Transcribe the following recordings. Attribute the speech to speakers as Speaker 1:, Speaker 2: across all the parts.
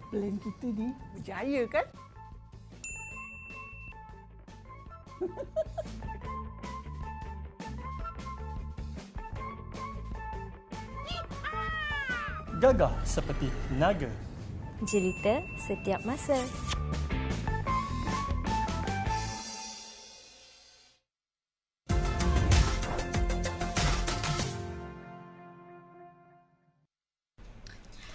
Speaker 1: Plan kita ni berjaya kan? Gagah seperti naga.
Speaker 2: Cerita setiap masa.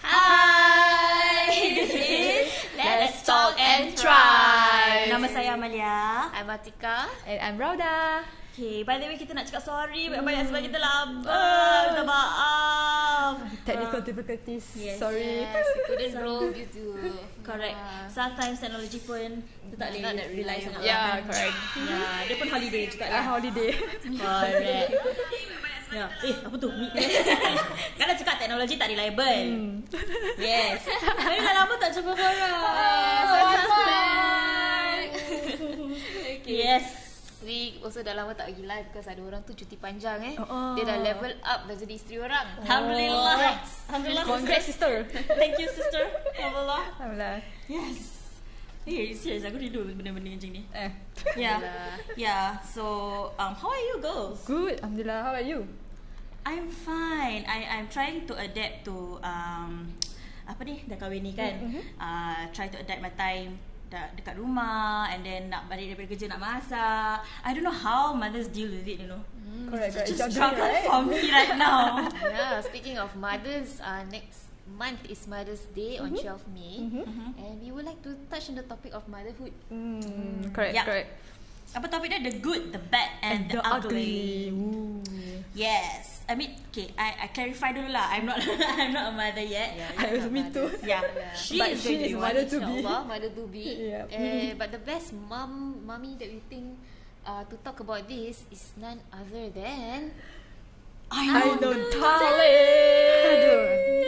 Speaker 3: Hi, this is Let's Talk and Try.
Speaker 4: Nama saya Amalia.
Speaker 3: I'm Atika.
Speaker 5: And I'm Rauda.
Speaker 4: Okay, by the way kita nak cakap sorry banyak-banyak sebab kita lambat. Minta maaf.
Speaker 5: Technical difficulties.
Speaker 4: Yes.
Speaker 5: Sorry.
Speaker 3: Yes, we couldn't roll due to
Speaker 4: Correct. Sometimes technology pun kita tak
Speaker 3: Not
Speaker 4: boleh
Speaker 3: that
Speaker 4: rely
Speaker 3: reliable.
Speaker 4: sangat.
Speaker 5: Yeah,
Speaker 4: kan.
Speaker 5: correct.
Speaker 4: Ya, dia pun holiday juga lah.
Speaker 5: Holiday.
Speaker 4: Correct. Ya, apa tu? Kan dah cakap teknologi tak reliable. Yes. Tapi dah lama tak cuba korang.
Speaker 3: Okay.
Speaker 4: Yes.
Speaker 3: We also dah lama tak pergi live because ada orang tu cuti panjang Dia dah level up, dah jadi isteri orang.
Speaker 4: Alhamdulillah. Alhamdulillah.
Speaker 5: Congrats, sister.
Speaker 4: Thank you, sister. Alhamdulillah.
Speaker 5: Alhamdulillah.
Speaker 4: Yes. Serius aku rindu benda-benda macam ni.
Speaker 3: Alhamdulillah.
Speaker 4: Yeah. So, how are you girls?
Speaker 5: Good. Alhamdulillah. How about you?
Speaker 4: I'm fine. I'm trying to adapt to apa ni, dah kahwin ni kan. Try to adapt my time dekat rumah, and then nak balik daripada kerja nak masak. I don't know how mothers deal with it, you know.
Speaker 5: Correct.
Speaker 4: It's just
Speaker 5: Juggling,
Speaker 4: struggle
Speaker 5: right?
Speaker 4: for me right now.
Speaker 3: Yeah, speaking of mothers, next month is Mother's Day on 12 May. And we would like to touch on the topic of motherhood.
Speaker 5: Correct.
Speaker 4: Yeah.
Speaker 5: Correct.
Speaker 4: Apa topik dia? The good, the bad and the ugly.
Speaker 5: Ooh.
Speaker 4: Yes. I mean, okay, I clarify dulu lah. I'm not I'm not a mother yet.
Speaker 5: Me too.
Speaker 4: Yeah. She
Speaker 5: But
Speaker 4: is
Speaker 5: she
Speaker 4: going to
Speaker 5: is
Speaker 4: be
Speaker 5: mother
Speaker 4: one.
Speaker 5: to be.
Speaker 3: InsyaAllah, mother to be.
Speaker 5: Yep.
Speaker 3: But the best mommy that we think to talk about this is none other than
Speaker 4: I know.
Speaker 5: Darling.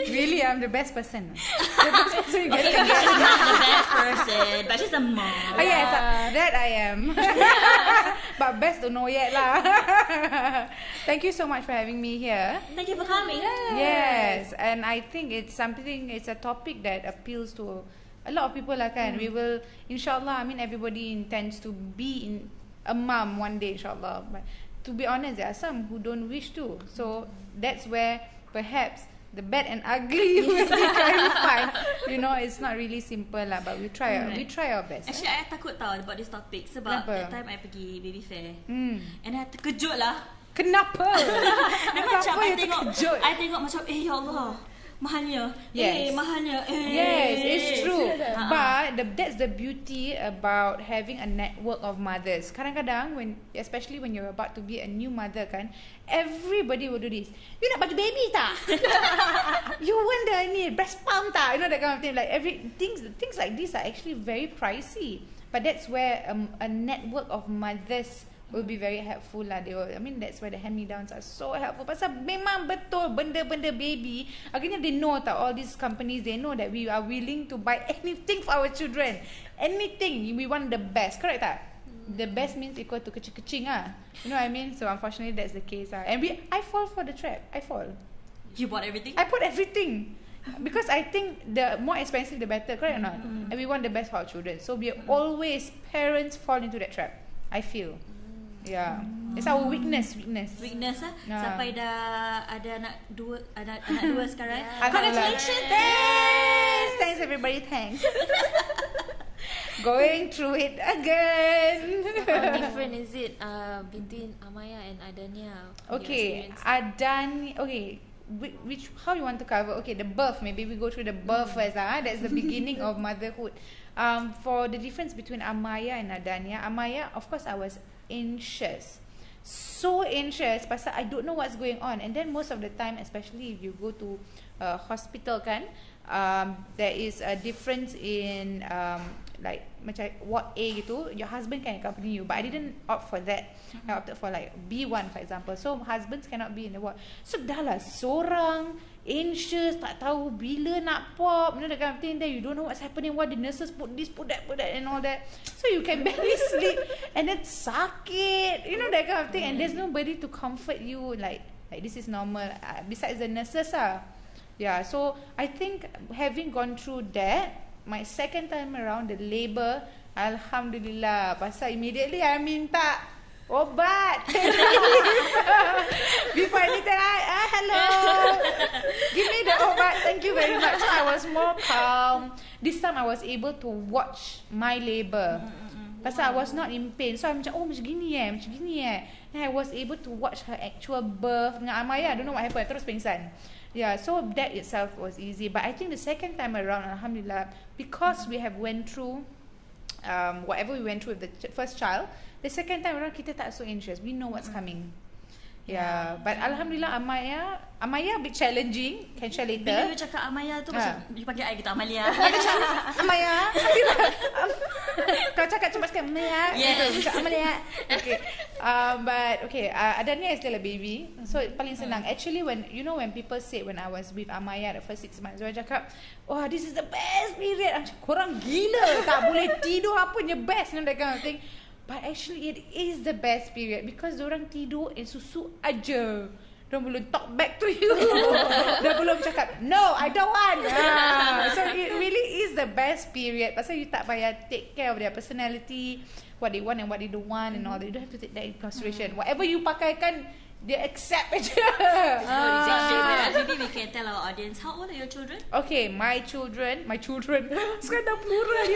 Speaker 6: Really, I'm the best person. The best person you
Speaker 4: Okay,
Speaker 6: get.
Speaker 4: she's not the best person, but she's a mom.
Speaker 6: Oh, yes, that I am. But best to know yet lah. Thank you so much for having me here.
Speaker 4: Thank you for coming.
Speaker 6: Yes, and I think it's a topic that appeals to a lot of people lah kan. We will, inshallah, I mean everybody intends to be a mom one day, inshallah. But to be honest, there are some who don't wish to. So that's where perhaps the bad and ugly will be clarified. You know, it's not really simple lah, but we try our best.
Speaker 4: Actually, I takut tau about this topic sebab
Speaker 6: Kenapa?
Speaker 4: that time I pergi baby fair. And I terkejut lah.
Speaker 6: Kenapa?
Speaker 4: Dia macam
Speaker 6: Kenapa you terkejut?
Speaker 4: I tengok macam ya Allah, mahalnya.
Speaker 6: Yes.
Speaker 4: Mahalnya.
Speaker 6: Yes, it's true.
Speaker 4: Ha-ha.
Speaker 6: But that's the beauty about having a network of mothers. Kadang-kadang especially when you're about to be a new mother kan, everybody will do this. You nak baju baby tak? You want the breast pump tak? You know that kind of thing. Like things like this are actually very pricey. But that's where a network of mothers will be very helpful lah. That's why the hand-me-downs are so helpful. Pasal memang betul benda-benda baby. Akhirnya they know tak, all these companies, they know that we are willing to buy anything for our children. Anything. We want the best. Correct tak? The best means equal to kecil-kecil lah. You know what I mean? So unfortunately that's the case lah. And I fall for the trap. I fall.
Speaker 4: You bought everything?
Speaker 6: I put everything. Because I think the more expensive the better. Correct or not? And we want the best for our children. So we always, parents fall into that trap. I feel. Yeah, it's our weakness.
Speaker 4: Weakness lah.
Speaker 6: Nah.
Speaker 4: Sampai dah ada anak dua sekarang.
Speaker 6: Congratulations! Thanks everybody, thanks. Going through it again.
Speaker 3: how different is it between Amaya and Adania?
Speaker 6: Okay, which how you want to cover? Okay, the birth. Maybe we go through the birth first. That's the beginning of motherhood. For the difference between Amaya and Adania, Amaya, of course, I was anxious, so anxious pasal I don't know what's going on. And then most of the time, especially if you go to hospital kan, there is a difference in like macam ward A gitu, your husband can accompany you, but I didn't opt for that. I opted for like B1 for example, so husbands cannot be in the ward. So dah lah seorang, anxious, tak tahu bila nak pop, you know, that kind of thing. Then you don't know what's happening, what the nurses put this, put that and all that. So you can barely sleep, and then sakit, you know, that kind of thing. And there's nobody to comfort you, like this is normal, besides the nurses lah. Yeah, so I think having gone through that, my second time around, the labour, alhamdulillah, pasal immediately I minta obat. Before anything, hello, give me the obat, thank you very much. So I was more calm. This time I was able to watch my labour. Pasal I was not in pain. So I'm macam, oh macam gini And I was able to watch her actual birth. Dengan Amaya, I don't know what happened, terus pingsan. Yeah, so that itself was easy. But I think the second time around, alhamdulillah, because we have went through whatever we went through with the first child, the second time around kita tak so anxious. We know what's coming. Yeah, but alhamdulillah Amaya a bit challenging. Can share later.
Speaker 4: Bila you cakap Amaya tu macam you panggil I kita Amalia.
Speaker 6: Amaya. Kau cakap cepat sikit Amaya.
Speaker 4: Yes.
Speaker 6: Macam Amalia. Okay. But okay, Adania is still a baby. So paling senang. Actually when people say when I was with Amaya the first 6 months, dia cakap, "Oh, this is the best period." Macam korang gila, tak boleh tidur apa punya best, that kind of thing. But actually it is the best period because diorang tidur susu aja. Diorang belum talk back to you. Dia belum cakap, no, I don't want. So it really is the best period. Pasal you tak payah take care of their personality, what they want and what they don't want and all that. You don't have to take that in consideration. Whatever you pakaikan, dia accept aja.
Speaker 4: There's no rejection. Maybe we can tell our audience, how old are your children?
Speaker 6: Okay, my children. Sekarang dah plural ni.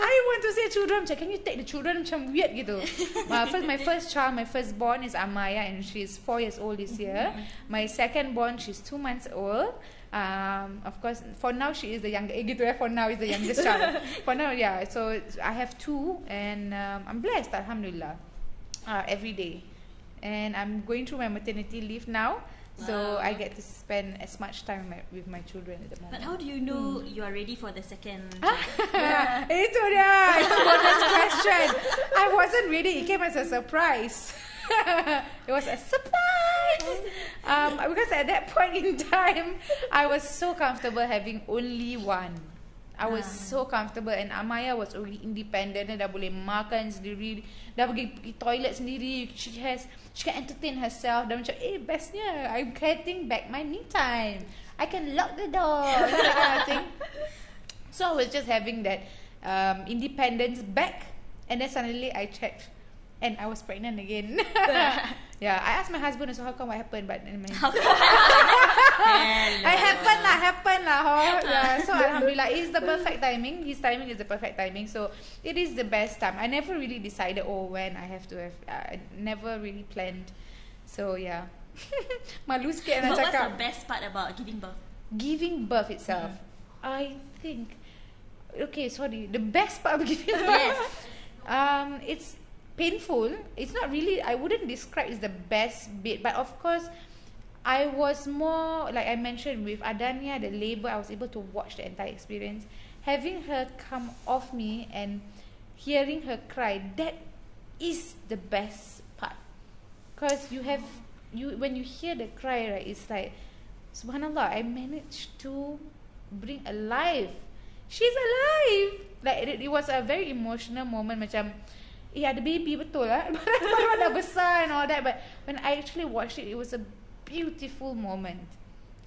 Speaker 6: I want to say children. Macam, can you take the children? Macam weird gitu. My first child, my firstborn is Amaya and she's 4 years old this year. My second born, she's 2 months old. Of course, for now she is the youngest. For now is the youngest child. For now, yeah. So I have 2 and I'm blessed, alhamdulillah. Every day, and I'm going through my maternity leave now, so I get to spend as much time with my children at the moment.
Speaker 4: But how do you know you are ready for the second?
Speaker 6: Itu dia. It's a bonus question. I wasn't ready. It came as a surprise. It was a surprise. Because at that point in time, I was so comfortable having only one. I was so comfortable and Amaya was already independent. Dia dah boleh makan sendiri, dah pergi toilet sendiri. She can entertain herself. Dah macam, bestnya I'm getting back my me time. I can lock the door. That kind of thing. So I was just having that independence back, and then suddenly I checked and I was pregnant again. Yeah, I asked my husband also how come what happened, but happened lah. Yeah, so alhamdulillah, it is the perfect timing. His timing is the perfect timing, so it is the best time. I never really decided when I have to have. I never really planned. So yeah, malu sikit nak cakap.
Speaker 4: What's the best part about giving birth?
Speaker 6: Giving birth itself, I think. Okay, sorry. The best part of giving birth. It's painful. It's not really, I wouldn't describe it's the best bit, but of course I was more, like I mentioned with Adania, the labour, I was able to watch the entire experience. Having her come off me and hearing her cry, that is the best part. Because when you hear the cry, right, it's like, subhanallah, I managed to bring alive. She's alive. Like it was a very emotional moment, macam ada baby betul lah. Baru dah besar and all that. But when I actually watched it, it was a beautiful moment.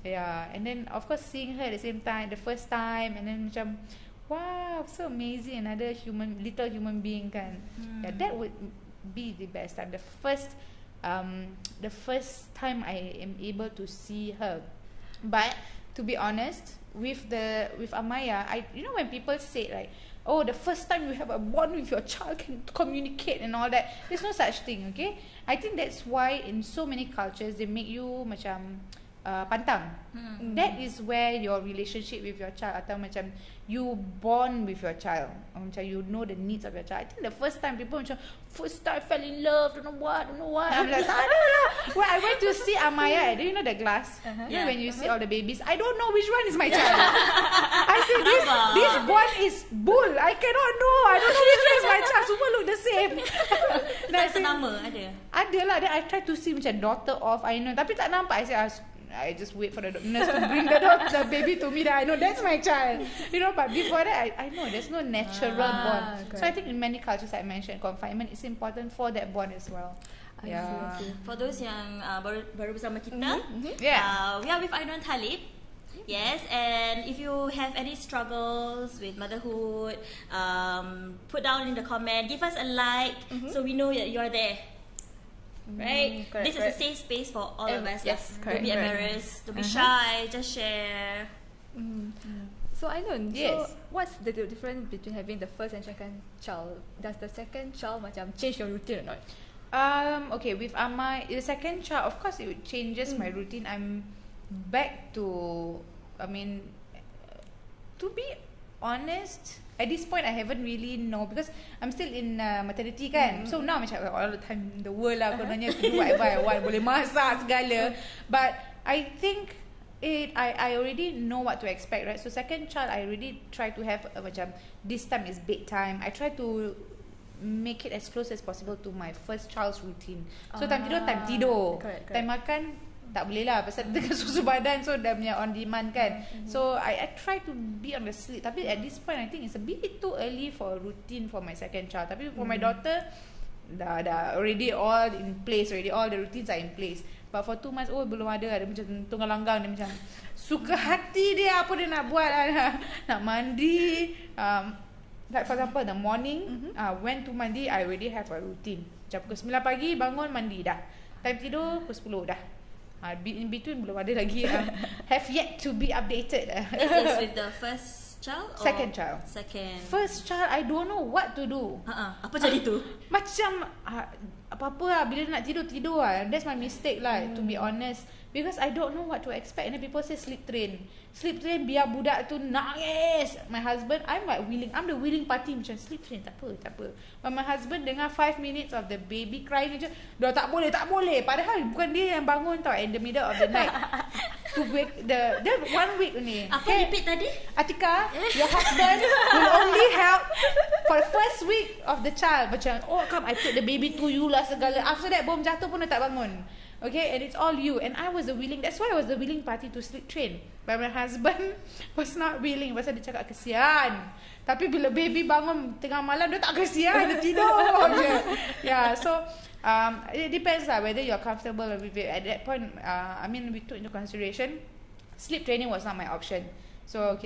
Speaker 6: Yeah, and then of course seeing her at the same time, the first time, and then macam, wow, so amazing, another little human being kan. Yeah, that would be the best time. The first time I am able to see her. But to be honest, with Amaya, when people say like, oh, the first time you have a bond with your child can communicate and all that. There's no such thing, okay? I think that's why in so many cultures they make you macam pantang. That is where your relationship with your child atau macam you bond with your child. Macam you know the needs of your child. I think the first time people macam first time fell in love, don't know what. I'm like, tak ada lah. Well, I went to see Amaya. Do you know the glass? You know when you see all the babies, I don't know which one is my child. I said this one is bull. I cannot know. I don't know which one is my child. Semua look the same.
Speaker 4: Ada nama ada.
Speaker 6: Ada lah. Then I try to see macam daughter of, I know, tapi tak nampak. I just wait for the nurse to bring the baby to me that I know that's my child. But before that, I know there's no natural bond. Correct. So I think in many cultures I mentioned, confinement is important for that bond as well.
Speaker 4: Yeah. For those yang baru bersama kita,
Speaker 6: Yeah.
Speaker 4: we are with Ainon Talib. Yes, and if you have any struggles with motherhood, put down in the comment, give us a like so we know that you're there. Right?
Speaker 5: Correct,
Speaker 4: This is a safe space for all of us.
Speaker 5: Yes,
Speaker 4: Don't be embarrassed, don't be shy, just share.
Speaker 5: So I know.
Speaker 6: Yes.
Speaker 5: So what's the difference between having the first and second child? Does the second child macam change your routine or not?
Speaker 6: Okay, with Amai, the second child, of course, it changes my routine. I'm back to, to be honest, at this point I haven't really know because I'm still in maternity kan. So now macam all the time in the world lah kononnya to do whatever I want, boleh masak segala. But I think I already know what to expect, right? So second child I already try to have macam this time is bedtime. I try to make it as close as possible to my first child's routine. So time tidur.
Speaker 5: Correct.
Speaker 6: Time makan tak boleh lah pasal dengan susu badan, so dah punya on demand kan. So I try to be on the sleep, tapi at this point I think it's a bit too early for a routine for my second child. Tapi for my daughter dah already all in place already, all the routines are in place. But for 2 months old belum ada macam tunggal langgang, dia macam suka hati dia apa dia nak buat lah. Nak mandi, like for example the morning when to mandi I already have a routine. Macam pukul 9 pagi bangun mandi dah, time tidur pukul 10 dah. In between belum ada lagi. Have yet to be updated.
Speaker 4: This is with the first child or
Speaker 6: Second child.
Speaker 4: Second.
Speaker 6: First child I don't know what to do.
Speaker 4: Apa jadi tu?
Speaker 6: Macam apa-apa lah, bila nak tidur lah. That's my mistake lah, to be honest, because I don't know what to expect. And then people say sleep train biar budak tu nangis. My husband, I'm the willing party, macam sleep train tak apa. But my husband dengar 5 minutes of the baby crying je, dah tak boleh. Padahal bukan dia yang bangun tau, in the middle of the night to wake the 1 week ni.
Speaker 4: Apa repeat tadi?
Speaker 6: Atika, your husband will only help for the first week of the child. Macam, come I put the baby to you lah segala. After that bom jatuh pun dia tak bangun. Okay, and it's all you. And that's why I was the willing party to sleep train. But my husband was not willing. Pasal dia cakap kesian. Tapi bila baby bangun tengah malam, dia tak kesian, dia tidur je. Yeah, so it depends lah whether you're comfortable with it. At that point, we took into consideration sleep training was not my option. So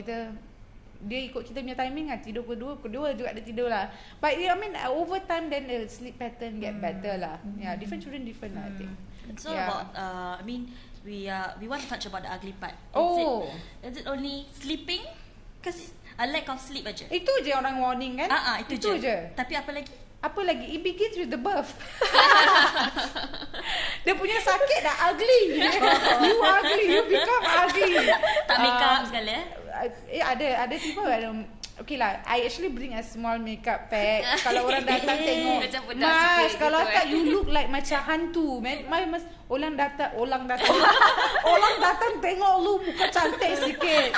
Speaker 6: dia ikut kita punya timing lah, tidur kedua juga dia tidur lah. But over time then the sleep pattern get better lah. Yeah, different children different lah, I think.
Speaker 4: So about we want to touch about the ugly part. Is it only sleeping? Because a lack of sleep aja.
Speaker 6: Itu je orang warning kan?
Speaker 4: Itu je. Tapi apa lagi? It begins with the birth.
Speaker 6: Dia punya sakit dah ugly. You ugly, you become ugly.
Speaker 4: Tak make up segala.
Speaker 6: Ada people okay lah, I actually bring a small makeup pack. Kalau orang datang tengok, Mas, kalau tak you look like macam hantu. Mas, orang datang tengok lu muka cantik sikit.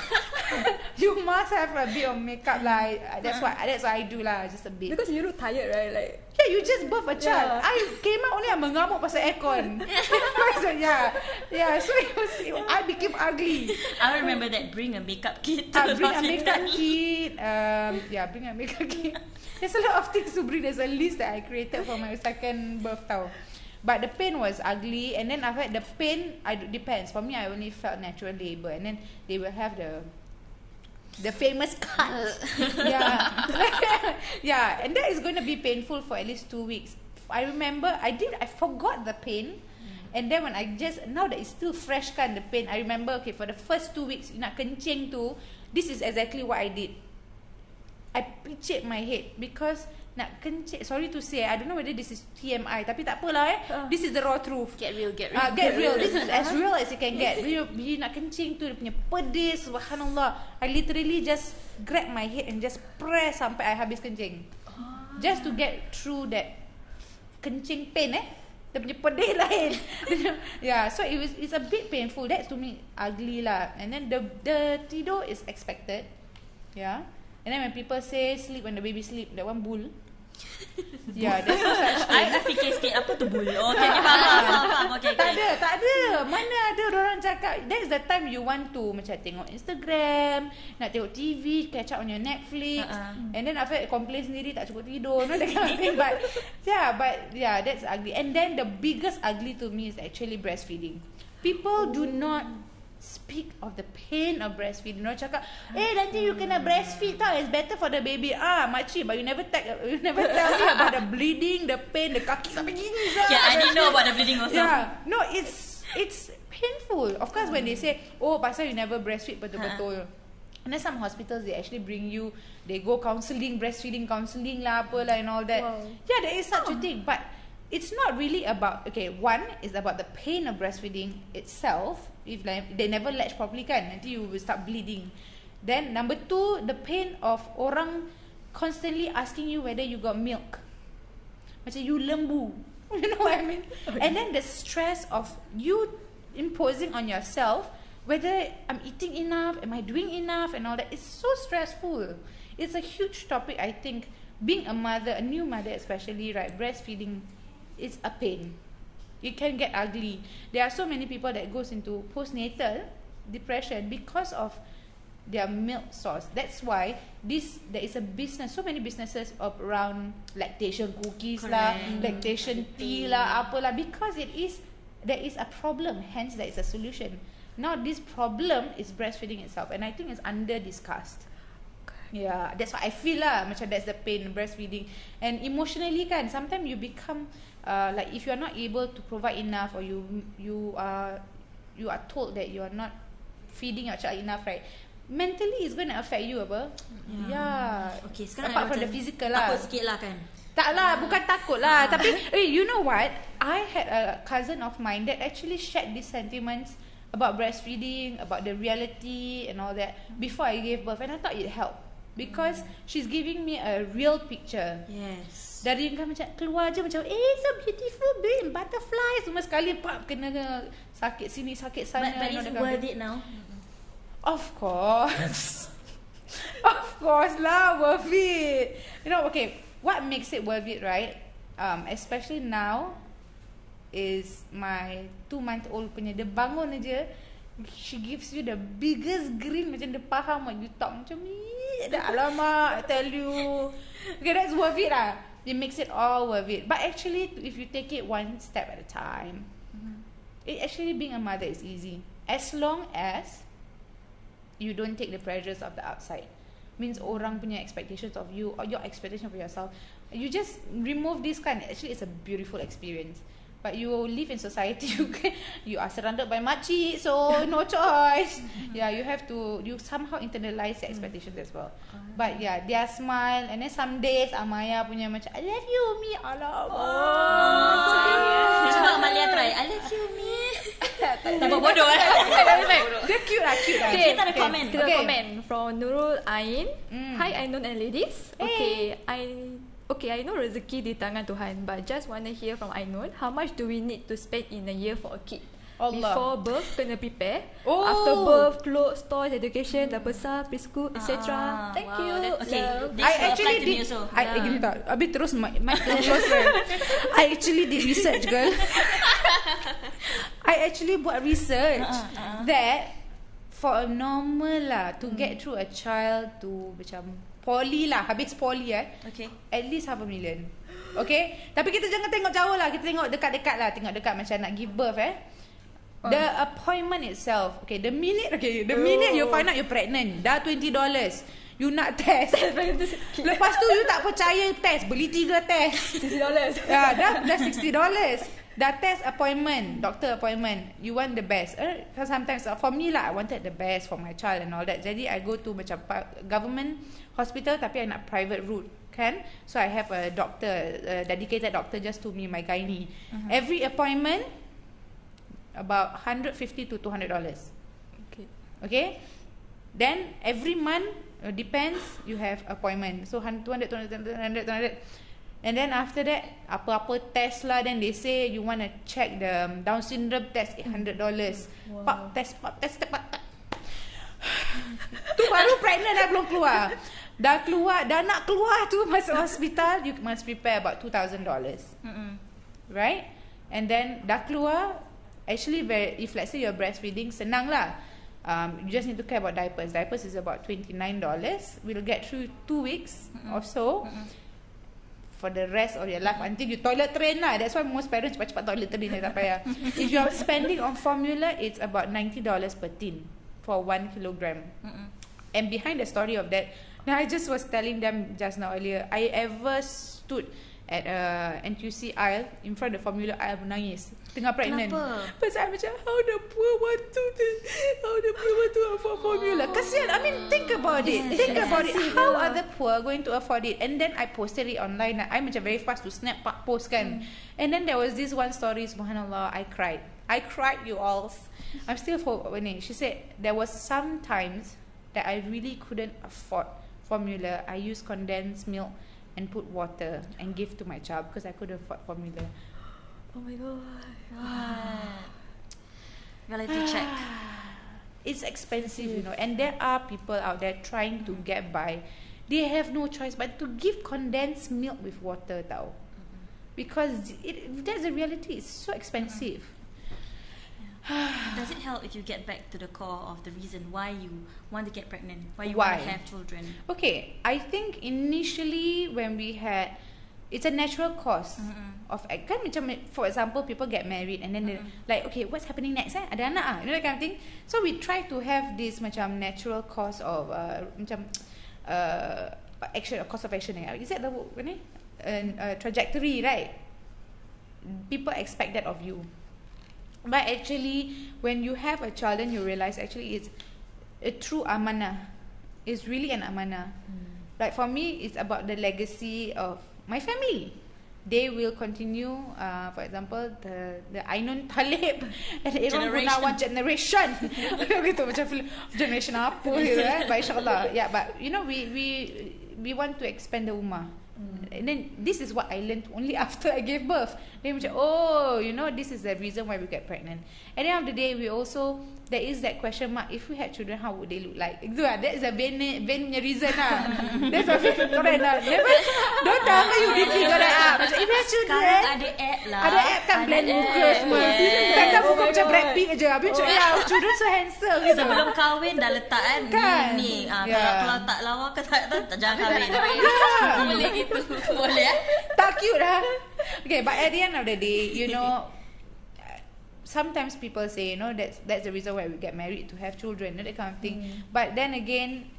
Speaker 6: You must have a bit of makeup lah. That's what I do lah, just a bit.
Speaker 5: Because you look tired, right? Like
Speaker 6: you just birth a child. I came out only mengamuk pasal aircon. So I became ugly.
Speaker 4: I remember that. Bring a makeup kit.
Speaker 6: Bring a makeup kit. Bring a makeup kit. There's a lot of things to bring. There's a list that I created for my second birth tau. But the pain was ugly, and then after the pain, depends. For me, I only felt natural labor, and then they will have the famous cuts. And that is going to be painful for at least 2 weeks. I remember I forgot the pain, and then when now that it's still fresh kan, the pain, I remember, okay, for the first 2 weeks nak kencing tu, this is exactly what I did. I picit my head because nak kencing, sorry to say, I don't know whether this is TMI, tapi tak apalah this is the raw truth.
Speaker 3: Get real.
Speaker 6: Get real. This is as real as you can get. Bila nak kencing tu, dia punya pedis, subhanallah. I literally just grab my head and just press sampai I habis kencing. Just to get through that kencing pain dia punya pedih lain. So it's a bit painful. That's to me ugly lah. And then the tidur is expected. And then when people say sleep when the baby sleep, that one bull. There's no such thing.
Speaker 4: I fikir sikit apa tu bull. Okay, faham. Okay.
Speaker 6: Tak ada. Mana ada orang cakap that is the time you want to macam tengok Instagram, nak tengok TV, catch up on your Netflix, and then after complain sendiri tak cukup tidur, that kind of thing. But that's ugly. And then the biggest ugly to me is actually breastfeeding. People do not speak of the pain of breastfeeding. Orang cakap, nanti you kena breastfeed tau, it's better for the baby. Makcik, but you never tell me about the bleeding, the pain, the kaki sampai gini.
Speaker 4: Yeah, I didn't know about the bleeding also.
Speaker 6: Yeah, no, it's painful. Of course, when they say, pasal you never breastfeed betul-betul. And then some hospitals, they actually bring you, they go counselling, breastfeeding counselling lah, apalah and all that.
Speaker 5: Wow.
Speaker 6: Yeah, there is such a thing, but it's not really about, one is about the pain of breastfeeding itself. If they never latch properly kan, nanti you will start bleeding. Then number 2, the pain of orang constantly asking you whether you got milk. Macam you lembu. You know what I mean? And then the stress of you imposing on yourself whether I'm eating enough, am I doing enough and all that. It's so stressful. It's a huge topic, I think. Being a mother, a new mother especially, right, breastfeeding, it's a pain. It can get ugly. There are so many people that goes into postnatal depression because of their milk source. That's why there is a business, so many businesses around lactation cookies lah, lactation tea lah, apalah, because there is a problem, hence there is a solution. Now this problem is breastfeeding itself, and I think it's under discussed. Yeah, that's what I feel lah. Macam that's the pain breastfeeding, and emotionally kan, sometimes you become like if you are not able to provide enough, or you are told that you are not feeding your child enough, right? Mentally it's going to affect you apa? Yeah.
Speaker 4: Okay, sekarang
Speaker 6: apart from the physical lah.
Speaker 4: Takut sikit lah kan.
Speaker 6: Tak lah, bukan takut lah. Tapi you know what? I had a cousin of mine that actually shared these sentiments about breastfeeding, about the reality and all that before I gave birth, and I thought it helped because she's giving me a real picture.
Speaker 4: Yes.
Speaker 6: Dari kan macam keluar je macam so beautiful babe, butterflies semua sekali kena sakit sini sakit sana.
Speaker 4: But it's worth it now.
Speaker 6: Of course. Of course lah, worth it. You know, okay, what makes it worth it, right? Especially now is my 2-month-old punya, dia bangun aja, she gives you the biggest grin, macam dia faham what you talk, macam ni, alamak, I tell you. Okay, that's worth it lah. It makes it all worth it. But actually, if you take it one step at a time, it actually being a mother is easy. As long as you don't take the pressures of the outside. Means orang punya expectations of you, or your expectation of yourself, you just remove this kind. Actually, it's a beautiful experience. But you live in society, you are surrounded by makcik, so no choice. Yeah, you somehow internalize the expectations as well. But yeah, their smile, and then some days Amaya punya macam I love you me,
Speaker 4: Dia cakap Amalia try I love you me. Tambah bodoh
Speaker 6: Dia cute lah.
Speaker 5: Okay,
Speaker 4: kita ada komen.
Speaker 5: Kita ada komen from Nurul Ain. Hi Ainun and ladies. Okay, I know rezeki di tangan Tuhan, but just want to hear from Ainun, how much do we need to spend in a year for a kid?
Speaker 6: Allah.
Speaker 5: Before birth, kena prepare. After birth, clothes, toys, education, dah besar, preschool, etc. Thank you.
Speaker 4: Okay, this
Speaker 6: I
Speaker 4: will
Speaker 6: actually
Speaker 4: apply to me
Speaker 6: did.
Speaker 4: also.
Speaker 6: Gini tak? Habis terus mic close kan. I actually did research, girl. I actually buat research that for a normal lah to get through a child to macam poly lah, habis poly
Speaker 4: Okay.
Speaker 6: at least $500,000. Okay, tapi kita jangan tengok jauh lah, kita tengok dekat-dekat lah, tengok dekat macam nak give birth The appointment itself, the minute you find out you're pregnant, dah $20. You nak test. Lepas tu you tak percaya test, beli 3 test.
Speaker 5: $60.
Speaker 6: Dah $60. Dah test appointment, doctor appointment. You want the best. Sometimes for me lah, I wanted the best for my child and all that. Jadi I go to macam government hospital, tapi I nak private route kan. So I have a doctor, a dedicated doctor just to me, my gynae. Every appointment about $150 to $200. Okay. Then every month depends, you have appointment. So 200. And then after that, apa-apa test lah, then they say you want to check the Down syndrome test, $800. Pap test. Tu baru pregnant dah belum keluar. Dah nak keluar tu masuk hospital, you must prepare about $2,000. Right? And then dah keluar, actually if let's say you're breastfeeding, senang lah. You just need to care about diapers. Diapers is about $29. We'll get through 2 weeks or so. for the rest of your life until you toilet train lah. That's why most parents cepat-cepat toilet train tak payah. If you're spending on formula, it's about $90 per tin for 1 kilogram. And behind the story of that, now I just was telling them just now earlier, I ever stood at NTUC aisle in front of the formula aisle menangis tengah pregnant.
Speaker 4: Kenapa?
Speaker 6: Pasal I macam how the poor want to afford formula. Kasihan. I mean, think about it. Think about it. How are the poor going to afford it? And then I posted it online. I macam very fast to snap post kan. And then there was this one story, subhanallah, I cried, you all. I'm still funny. She said there was some times that I really couldn't afford formula. I used condensed milk and put water and give to my child because I couldn't afford formula.
Speaker 5: Oh my god.
Speaker 4: Reality check.
Speaker 6: It's expensive, you know, and there are people out there trying to get by. They have no choice but to give condensed milk with water tau. Because that's the reality. It's so expensive.
Speaker 4: Does it help if you get back to the core of the reason why you want to get pregnant, why you want to have children?
Speaker 6: Okay, I think initially when we had, it's a natural cause of kan macam, for example, people get married and then they like, okay, what's happening next? Ada anak you know, that kind of thing. So we try to have this macam natural cause of macam action, course of action. Is that the trajectory, right? People expect that of you. But actually, when you have a child, then you realize actually it's a true amanah. It's really an amanah. Like for me, it's about the legacy of my family. They will continue, for example, the Ainun Talib and Aaron Gunawan generation. Gitu macam generation apa gitu kan? But insyaAllah, yeah. But you know, we want to expand the ummah. And then this is what I learned only after I gave birth. Then macam, oh, you know, this is the reason why we get pregnant. At the end of the day, we also, there is that question mark, if we had children, how would they look like? Itu lah, that is a vain punya reason lah. That's what correct lah. Don't tell me you didn't figure that out. Macam, if you have children,
Speaker 4: sekarang ada app lah.
Speaker 6: Ada app kan, blend muka semua. Kan muka macam Brad Pitt je. Habis macam, children so handsome gitu.
Speaker 4: Sebelum kahwin dah letak kan ni. Kalau tak lawa ke tak jangan kahwin. Boleh gitu. Boleh
Speaker 6: tak cute lah. Okay, but at the end of the day, you know, sometimes people say, you know, that's the reason why we get married, to have children, that kind of thing. But then again,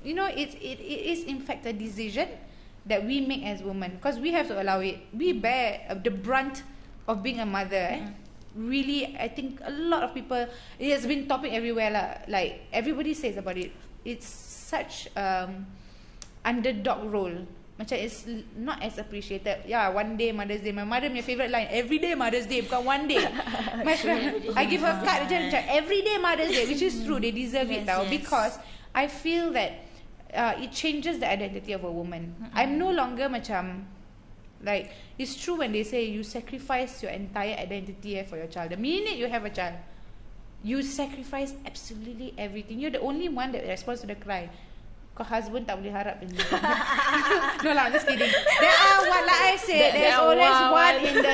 Speaker 6: you know, it is in fact a decision that we make as women, because we have to allow it. We bear the brunt of being a mother. Really, I think a lot of people, it has been topic everywhere lah. Like everybody says about it. It's such underdog role. Macam it's not as appreciated. Yeah, one day Mother's Day. My mother, my favourite line, every day Mother's Day, bukan one day. My friend, I give her card macam every day Mother's Day, which is true. They deserve it tau. Because I feel that it changes the identity of a woman. I'm no longer macam, like, it's true when they say you sacrifice your entire identity for your child. The minute you have a child, you sacrifice absolutely everything. You're the only one that responds to the cry. Kau husband tak boleh harap ni. No lah, just kidding. There are what, like I said, there's always one in the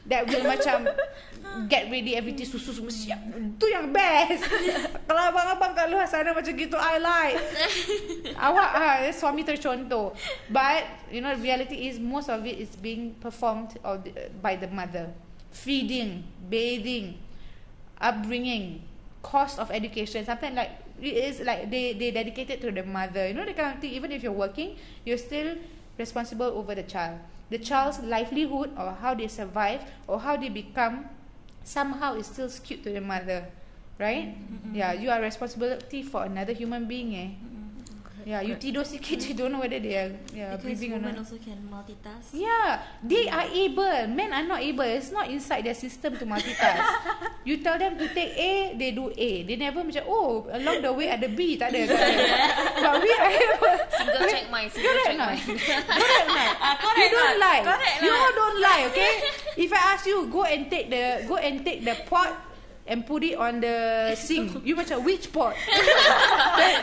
Speaker 6: that will macam get ready everything, susu semua siap. Tu yang best. Kalau abang-abang kat luar sana macam gitu, I like. Awak suami tercontoh. But you know, reality is most of it is being performed by the mother. Feeding, bathing, upbringing, cost of education, something like it is like they dedicated to the mother, you know, the kind of thing. Even if you're working, you're still responsible over the child. The child's livelihood, or how they survive, or how they become, somehow is still skewed to the mother, right? Yeah, you are responsibility for another human being. Yeah, you tidur sikit, you don't know whether they are breathing or not.
Speaker 4: Women also can multitask.
Speaker 6: Yeah, they are able. Men are not able. It's not inside their system to multitask. You tell them to take A, they do A. They never macam, oh, along the way ada B, tak ada. But we are able.
Speaker 3: Single check my.
Speaker 6: Correct not? You don't lie. You don't lie, okay? If I ask you, go and take the pot, and put it on the sink. You macam which pot?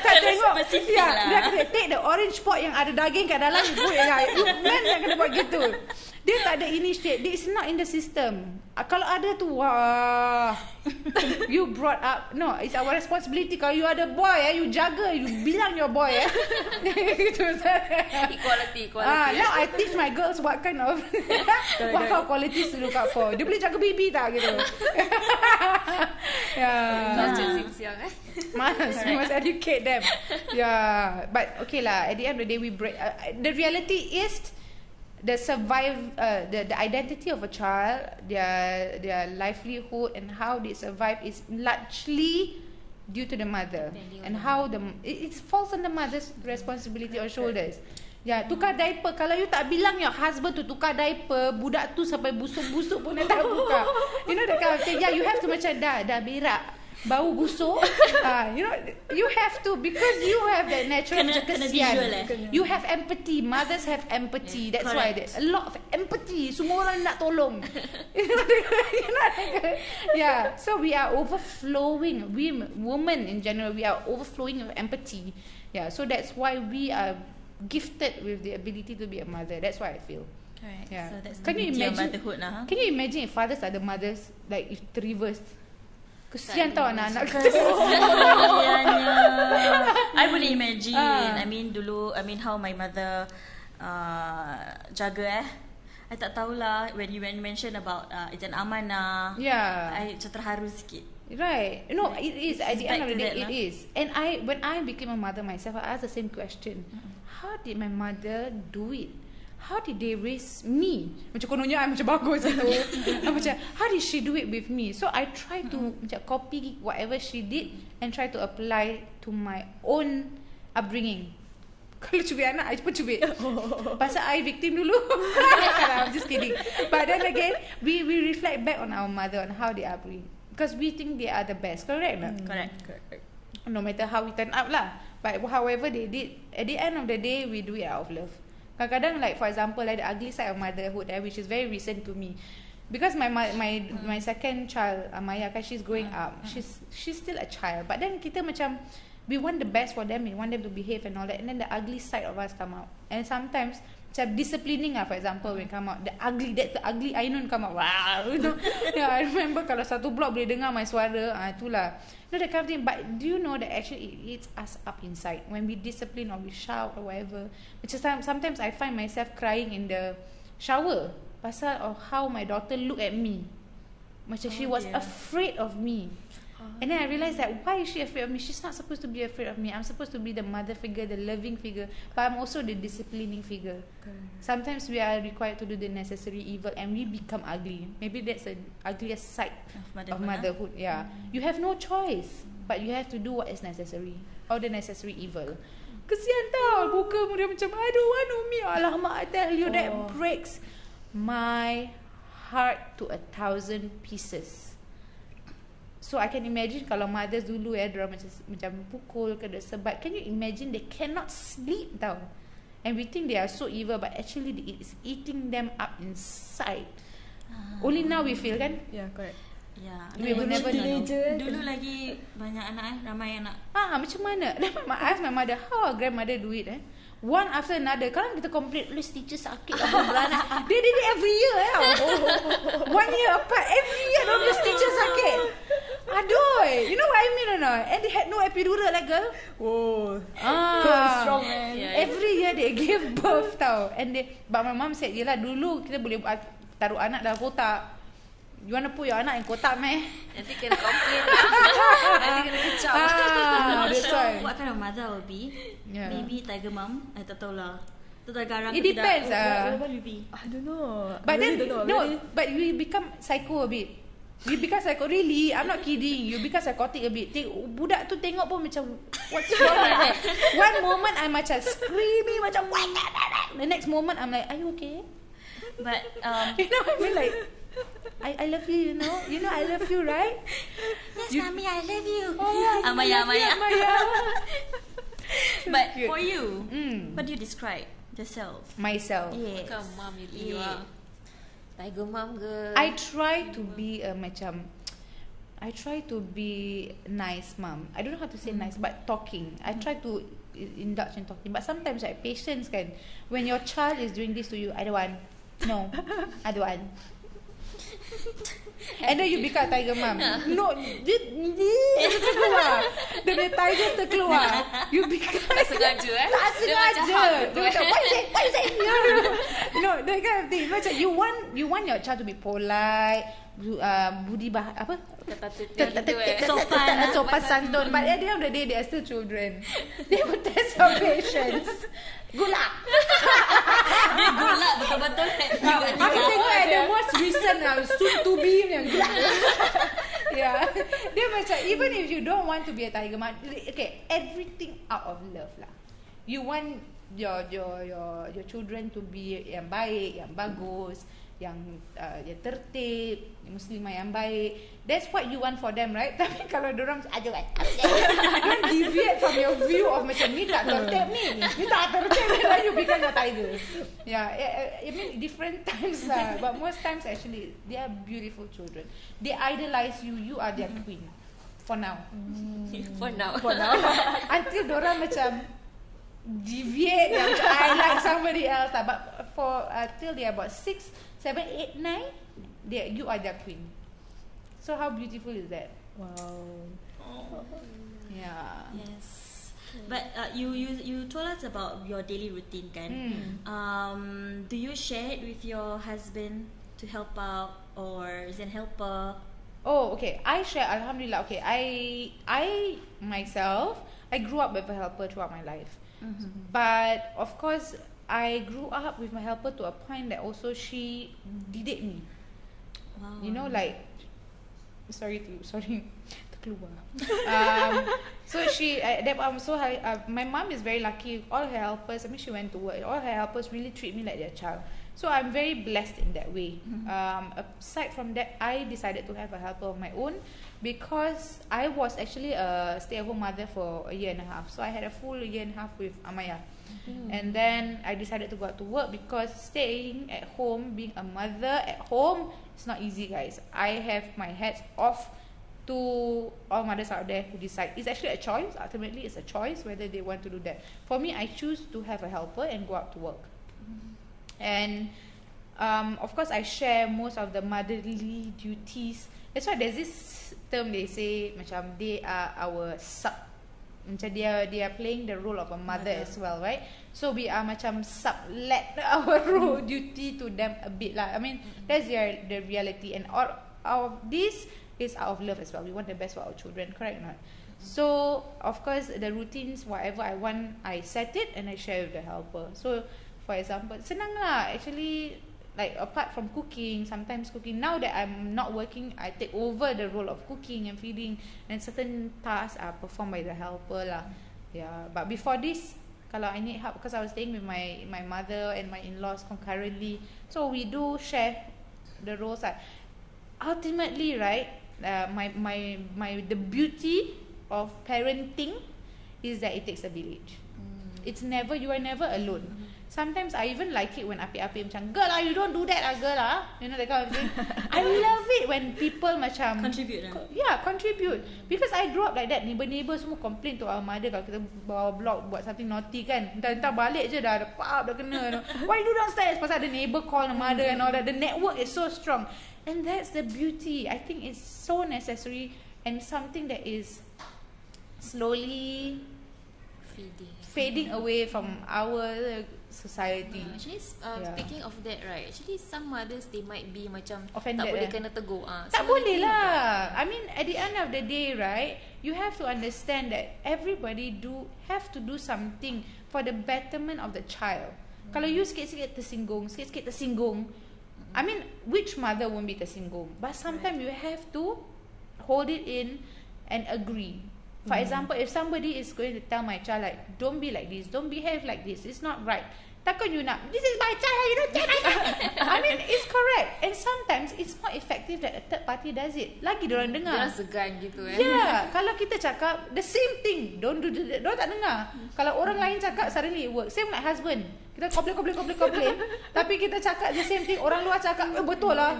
Speaker 6: Tak tengok. Ya, dia kata take the orange pot yang ada daging kat dalam. You put man yang kena buat gitu. Dia tak ada initiate. It's not in the system. Kalau ada tu, wah, you brought up. No, it's our responsibility. Kalau you ada boy, you jaga. You bilang your boy.
Speaker 3: Equality.
Speaker 6: Now I teach my girls what kind of what kind of qualities to look out for. Dia boleh jaga baby tak gitu. We must educate them. Yeah, but okay lah. At the end of the day, we break. The reality is the the identity of a child, their livelihood and how they survive is largely due to the mother, and how it falls on the mother's responsibility or shoulders. Ya, tukar diaper. Kalau you tak bilang your husband to tukar diaper, budak tu sampai busuk-busuk pun dia tak buka. You know that kind of thing. Yeah, you have to macam dah berak, bau busuk. You know, you have to, because you have that natural kesian. You have empathy. Mothers have empathy. That's why there's a lot of empathy. Semua orang nak tolong. Yeah. So we are overflowing. We women in general, we are overflowing with empathy. Yeah. So that's why we are gifted with the ability to be a mother. That's what I feel.
Speaker 4: Correct.
Speaker 6: Yeah.
Speaker 4: So that's
Speaker 6: Can you imagine?
Speaker 4: Motherhood lah.
Speaker 6: Can you imagine if fathers are the mothers, like if reversed? Kesian tau anak-anak kita.
Speaker 4: I boleh imagine. I mean how my mother jaga I tak tahulah when you mention about it's an amanah.
Speaker 6: Yeah.
Speaker 4: I macam terharu sikit.
Speaker 6: Right. No, it is. At the end of the day, it
Speaker 4: lah.
Speaker 6: is. And when I became a mother myself, I asked the same question. How did my mother do it? How did they raise me? Macam kononnya I macam bagus gitu. Macam how did she do it with me? So I try to macam copy whatever she did and try to apply to my own upbringing. Kalau cubit anak, I pun cubit. Pasal I victim dulu. I'm just kidding. But then again, we reflect back on our mother, on how they upbring. Because we think they are the best. Correct tak?
Speaker 4: Correct.
Speaker 6: No matter how we turn out lah. But however they did, at the end of the day, we do it out of love. Kadang-kadang, like for example, like the ugly side of motherhood, which is very recent to me, because my second child, Amaya, kan, she's growing up, she's still a child, but then kita macam we want the best for them, we want them to behave and all that, and then the ugly side of us come out, and sometimes macam disciplining for example, when come out, that's the ugly Ainun come out. Wow, you know. Yeah, I remember kalau satu blok boleh dengar my suara, itulah. You know that kind of thing. But do you know that actually it eats us up inside when we discipline or we shout or whatever. Macam sometimes I find myself crying in the shower pasal of how my daughter look at me. Macam she was afraid of me. And then I realised that why is she afraid of me? She's not supposed to be afraid of me. I'm supposed to be the mother figure, the loving figure, but I'm also the disciplining figure. Sometimes we are required to do the necessary evil and we become ugly. Maybe that's the ugliest side of motherhood. Yeah. You have no choice, but you have to do what is necessary, or the necessary evil. Kesian tau, buka dia macam aduh Umi. Alamak, I tell you, that breaks my heart to 1,000 pieces. So I can imagine kalau mothers dulu diorang macam pukul ke sebat. Can you imagine they cannot sleep tau. And we think they are so evil, but actually it's eating them up inside. Only now we feel kan?
Speaker 5: Yeah, correct.
Speaker 4: Yeah.
Speaker 6: We will never know.
Speaker 4: Dulu lagi banyak anak ramai anak.
Speaker 6: Macam mana? I ask my mother, how our grandmother do it one after another. Kalau kita complain, teacher sakit apa beranak. They did it every year 1 year apart. Every year teacher sakit. Aduh, you know what I mean or not? And they had no epidural like girl.
Speaker 5: Whoa.
Speaker 6: Strong man. Every year they give birth tau. But my mom said, yelah dulu kita boleh taruh anak dalam kotak. You want to put your anak in kotak meh?
Speaker 3: Nanti kena complain nanti kena kecap.
Speaker 6: That's why.
Speaker 4: What kind of mother will be? Maybe tiger mom. I tak tahulah.
Speaker 6: It depends.
Speaker 4: What will be?
Speaker 5: I don't know.
Speaker 6: But
Speaker 5: I
Speaker 6: then
Speaker 5: really don't know.
Speaker 6: no,
Speaker 5: Really?
Speaker 6: but you become psycho a bit. You become psycho. Really, I'm not kidding. You become psychotic a bit. Budak tu tengok pun macam what's wrong? One moment I'm macam screaming macam what? The next moment I'm like, are you okay?
Speaker 4: But
Speaker 6: you know what I mean, like I love you, you know I love you, right?
Speaker 4: Yes, mommy, I love you.
Speaker 6: Amaya.
Speaker 4: But for you, what do you describe yourself?
Speaker 6: Myself.
Speaker 4: Yes.
Speaker 3: Bukan mom you are tiger mom ke?
Speaker 6: I try to be a macam I try to be nice mom. I don't know how to say nice, but talking. I try to indulge in talking. But sometimes like patience kan, when your child is doing this to you, I don't want. No, I don't want. And then you become tiger mom. No, dia terkeluar. Dia punya tiger terkeluar. You become
Speaker 3: Tak sengaja
Speaker 6: Tak sengaja. Dia macam why you say no, that kind of thing. Macam you want your child to be polite, budi apa? Sopan santun. But at the end of the day, they are still children. They will test your patience. Good luck.
Speaker 4: Dia good luck betul-betul.
Speaker 6: Aku tengok the most recent soon to be yang good luck. Yeah. Dia macam even if you don't want to be a tiger mom, okay, everything out of love lah. You want your children to be yang baik, yang bagus, yang tertib, muslimah yang baik. That's what you want for them, right? Tapi kalau dorang aja kan, don't deviate from your view of macam ni tak tertib ni tak tertib, then you become a tiger. Yeah, I mean different times lah, but most times actually they are beautiful children. They idolize you. You are their queen. For now.
Speaker 3: For now.
Speaker 6: Until dorang macam deviate yang macam I like somebody else lah. But for till they are about 6, 7, 8, 9, you are their queen. So how beautiful is that?
Speaker 2: Wow.
Speaker 6: Yeah.
Speaker 4: Yes. But you told us about your daily routine kan? Do you share it with your husband to help out, or is it helper?
Speaker 6: Oh, okay. I share. Alhamdulillah. Okay. I myself, I grew up with a helper throughout my life. But of course, I grew up with my helper to a point that also she didik me.
Speaker 4: Wow.
Speaker 6: You know, like sorry terkeluar. So my mom is very lucky. All her helpers, I mean, she went to work. All her helpers really treat me like their child. So I'm very blessed in that way. Aside from that, I decided to have a helper of my own because I was actually a stay-at-home mother for a year and a half. So I had a full year and a half with Amaya. And then I decided to go out to work because staying at home, being a mother at home, it's not easy, guys. I have my hats off to all mothers out there who decide. It's actually a choice. Ultimately, it's a choice whether they want to do that. For me, I choose to have a helper and go out to work. And of course, I share most of the motherly duties. That's why there's this term they say, macam they are our sub. Macam they are playing the role of a mother as well, right? So we are macam sublet our role duty to them a bit lah. I mean, that's the reality, and all of this is out of love as well. We want the best for our children, correct or not? So of course, the routines, whatever I want, I set it and I share with the helper. So for example, senang lah actually. Like apart from cooking, sometimes cooking. Now that I'm not working, I take over the role of cooking and feeding, and certain tasks are performed by the helper lah. Yeah, but before this, kalau I need help, because I was staying with my mother and my in-laws concurrently, so we do share the roles. Ultimately, right, the beauty of parenting is that it takes a village. You are never alone. Sometimes I even like it when api-api macam, girl lah, you don't do that lah, girl lah. You know, that kind of thing. I love it when people macam
Speaker 4: Contribute lah.
Speaker 6: Yeah, contribute. Because I grew up like that. Neighbor semua complain to our mother kalau kita bawa blog buat something naughty kan. Entah balik je dah pap dah kena. Why you do downstairs? Pasal ada neighbor call the mother and all that. The network is so strong. And that's the beauty. I think it's so necessary and something that is slowly fading away from our society.
Speaker 3: Actually, speaking of that, right? Actually, some mothers they might be macam
Speaker 6: offended,
Speaker 3: tak boleh kena tegur.
Speaker 6: Tak boleh lah. I mean, at the end of the day, right? You have to understand that everybody have to do something for the betterment of the child. Kalau you sikit-sikit tersinggung, I mean, which mother won't be tersinggung? But sometimes you have to hold it in and agree. For example, if somebody is going to tell my child like, don't be like this, don't behave like this, it's not right, Takkan you nak, this is my child, you don't take my child. I mean, it's correct. And sometimes it's more effective that a third party does it. Lagi diorang dengar.
Speaker 3: Diorang segan gitu
Speaker 6: Yeah, kalau kita cakap the same thing, don't do that, diorang tak dengar. Kalau orang lain cakap, suddenly it works. Same like husband. Kita complain. Tapi kita cakap the same thing, orang luar cakap, betul lah.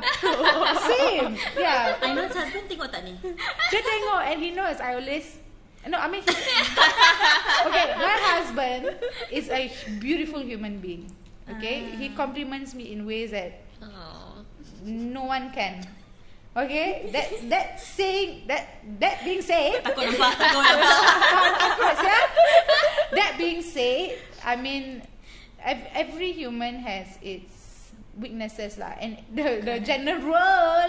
Speaker 6: Same. Yeah.
Speaker 4: I know husband tengok tak ni?
Speaker 6: Dia tengok and he knows I always no, I mean okay, my husband is a beautiful human being. Okay, he compliments me in ways that no one can. Okay, that being said,
Speaker 4: Takut nampak.
Speaker 6: that being said, I mean every human has its weaknesses lah, and the general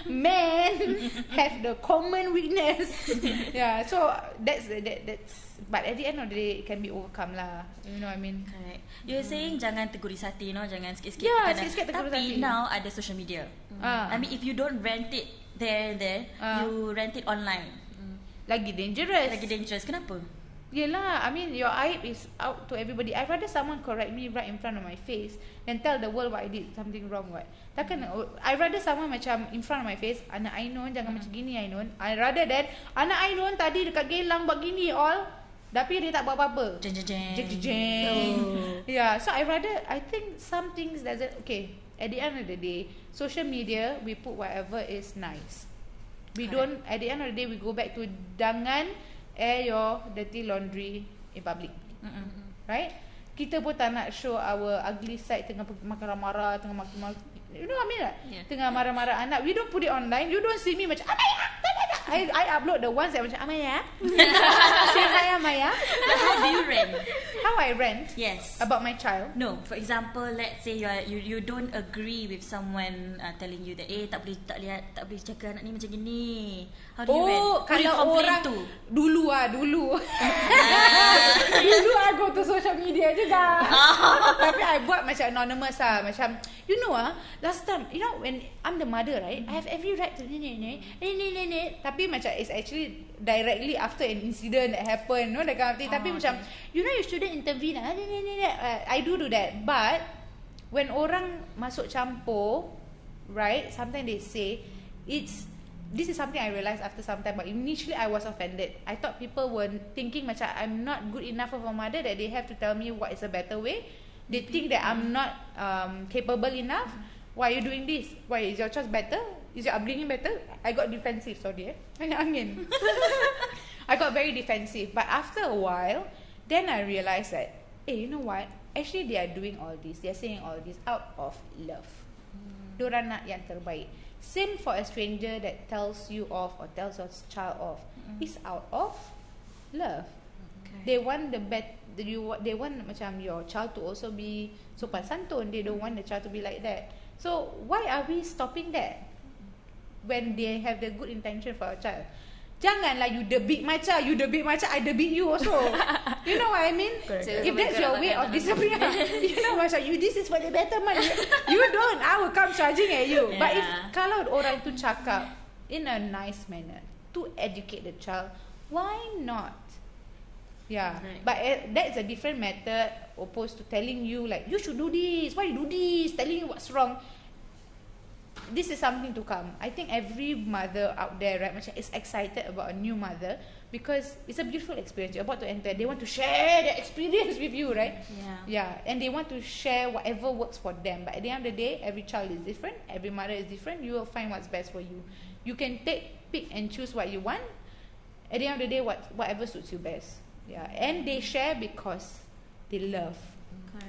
Speaker 6: man have the common weakness. Yeah, so that's but at the end of the day it can be overcome lah, you know what I mean.
Speaker 4: Correct. You're saying jangan tegur hati, jangan sikit-sikit.
Speaker 6: Yeah, sikit-sikit tegur
Speaker 4: Tapi
Speaker 6: hati.
Speaker 4: now ada social media. I mean, if you don't rent it there, you rent it online.
Speaker 6: Lagi dangerous.
Speaker 4: Kenapa?
Speaker 6: Yelah, I mean your aib is out to everybody. I'd rather someone correct me right in front of my face than tell the world what I did something wrong. What? Takkan I'd rather someone macam in front of my face, anak Ainun jangan macam gini Ainun. I'd rather than anak Ainun tadi dekat Geylang buat gini all, tapi dia tak buat apa-apa. Jeng. Yeah, so I think some things doesn't okay. At the end of the day, social media we put whatever is nice. We don't. At the end of the day, we go back to jangan air your dirty laundry in public. Right? Kita pun tak nak show our ugly side tengah marah-marah, tengah maki-maki. You know what I mean tak? Yeah. Tengah marah-marah anak. We don't put it online. You don't see me macam Amaya. I upload the ones that macam Amaya. Say hi Amaya.
Speaker 4: How do you rent?
Speaker 6: How I rent?
Speaker 4: Yes.
Speaker 6: About my child?
Speaker 4: No, for example, let's say you don't agree with someone telling you that tak boleh jaga anak ni macam gini. How do you rent?
Speaker 6: Kalau orang dulu. Dulu I go to social media juga. Tapi I buat macam anonymous lah. Macam you know last time, you know when I'm the mother, right? I have every right to tapi macam it's actually directly after an incident that happened, no, that kind of thing. Tapi macam you know you shouldn't intervene. I do that. But when orang masuk campur, right, sometimes they say this is something I realised after some time. But initially I was offended. I thought people were thinking macam I'm not good enough of a mother that they have to tell me what is a better way. They think that I'm not capable enough. Why are you doing this? Why is your choice better? Is your upbringing better? I got defensive. Sorry, angin. I got very defensive. But after a while, then I realised that, hey, you know what? Actually, they are doing all this. They are saying all this out of love. Diorang nak yang terbaik. Same for a stranger that tells you off or tells your child off. It's out of love. Okay. They want the they want macam your child to also be sopan santun. They don't want the child to be like that. So why are we stopping that when they have the good intention for a child? Janganlah you debit my child, I debit you also. You know what I mean? Correct. If that's your way of discipline, you know macam you this is for the betterment. You don't, I will come charging at you. Yeah. But if kalau orang tu cakap in a nice manner to educate the child, why not? Yeah, right. But that's a different method opposed to telling you like you should do this, why you do this, telling you what's wrong. This is something to come. I think every mother out there, right, macam is excited about a new mother because it's a beautiful experience. You're about to enter. They want to share their experience with you, right? Yeah, and they want to share whatever works for them. But at the end of the day, every child is different. Every mother is different. You will find what's best for you. You can pick and choose what you want. At the end of the day, whatever suits you best. Yeah, and they share because they love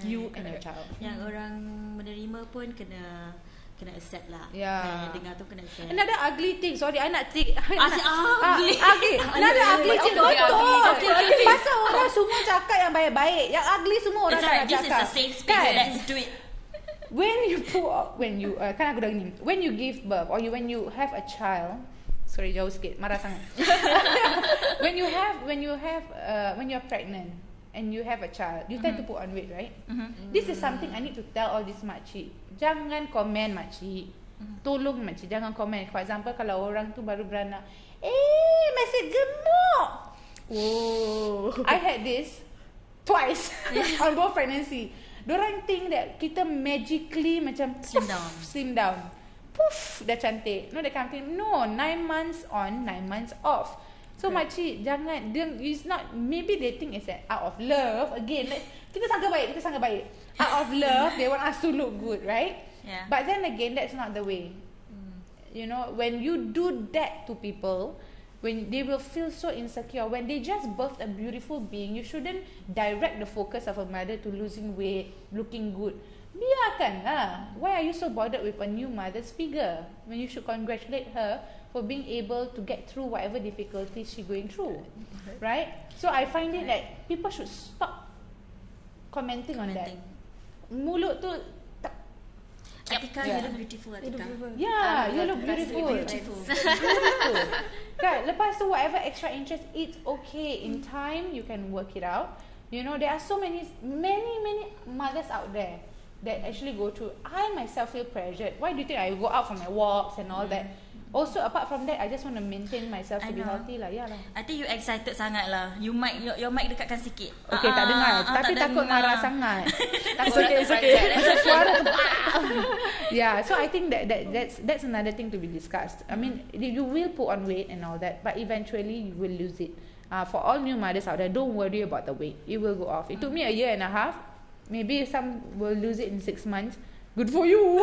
Speaker 6: you and your child.
Speaker 4: Yang orang menerima pun kena accept lah.
Speaker 6: Yeah.
Speaker 4: Dengar tu kena accept.
Speaker 6: Another ugly thing. Sorry, I nak ugly. Another ugly thing. Betul. Pasal orang semua cakap yang baik-baik. Yang ugly semua orang tak nak cakap.
Speaker 4: This is a safe space. Let's do it.
Speaker 6: Kan aku dah gini. When you give birth or when you have a child, sorry jauh sikit, marah sangat. when you're pregnant and you have a child, you tend to put on weight, right? This is something I need to tell all this makcik. Jangan komen makcik. Tolong makcik, jangan komen. For example, kalau orang tu baru beranak, masih gemuk. I had this twice on both pregnancy. Diorang think that kita magically macam slim down. Poof, dah cantik. No, that kind of thing. No, 9 months on, 9 months off. So makcik, jangan, it's not, maybe they think it's out of love. Again, kita sangka baik. Out of love, they want us to look good, right?
Speaker 4: Yeah.
Speaker 6: But then again, that's not the way. You know, when you do that to people, when they will feel so insecure, when they just birthed a beautiful being, you shouldn't direct the focus of a mother to losing weight, looking good. Biarkan lah. Why are you so bothered with a new mother's figure when you should congratulate her for being able to get through whatever difficulties she's going through, right? So I find it that people should stop commenting on that. Mulut tu
Speaker 4: Atika, you look beautiful, Atika.
Speaker 6: Yeah, you look beautiful. Beautiful. Kan, lepas tu whatever extra interest, it's okay. In time, you can work it out. You know, there are so many mothers out there that actually go through. I myself feel pressured. Why do you think I go out for my walks and all that? Also, apart from that, I just want to maintain myself to be healthy lah. Yalah.
Speaker 4: I think you excited sangat lah. You mic, your mic dekatkan sikit.
Speaker 6: Okay, tak dengar. Tapi
Speaker 4: tak
Speaker 6: takut
Speaker 4: dengar.
Speaker 6: marah sangat.
Speaker 3: It's okay.
Speaker 6: Macam suara tu. Yeah, so I think that's another thing to be discussed. I mean, you will put on weight and all that, but eventually you will lose it. For all new mothers out there, don't worry about the weight. It will go off. It took me 1.5 years. Maybe some will lose it in 6 months. Good for you.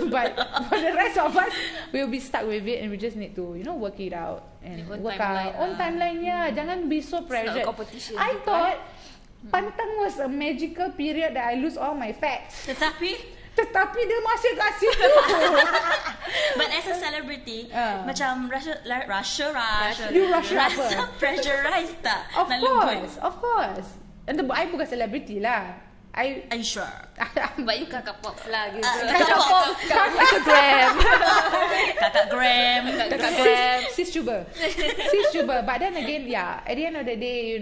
Speaker 6: But for the rest of us, we'll be stuck with it, and we just need to, work it out and work out on timeline. Yeah, jangan be so pressured. I thought pantang was a magical period that I lose all my fats. Tetapi dia masih kat situ.
Speaker 4: But as a celebrity, macam Russia,
Speaker 6: You Russia apa?
Speaker 4: Pressurized tak?
Speaker 6: Of course. And I bukan celebrity lah.
Speaker 4: Are you sure?
Speaker 3: But you kakak pops lah gitu.
Speaker 4: Kakak pops.
Speaker 5: Instagram.
Speaker 4: Kakak Gram.
Speaker 6: Sis cuba. But then again, yeah, at the end of the day,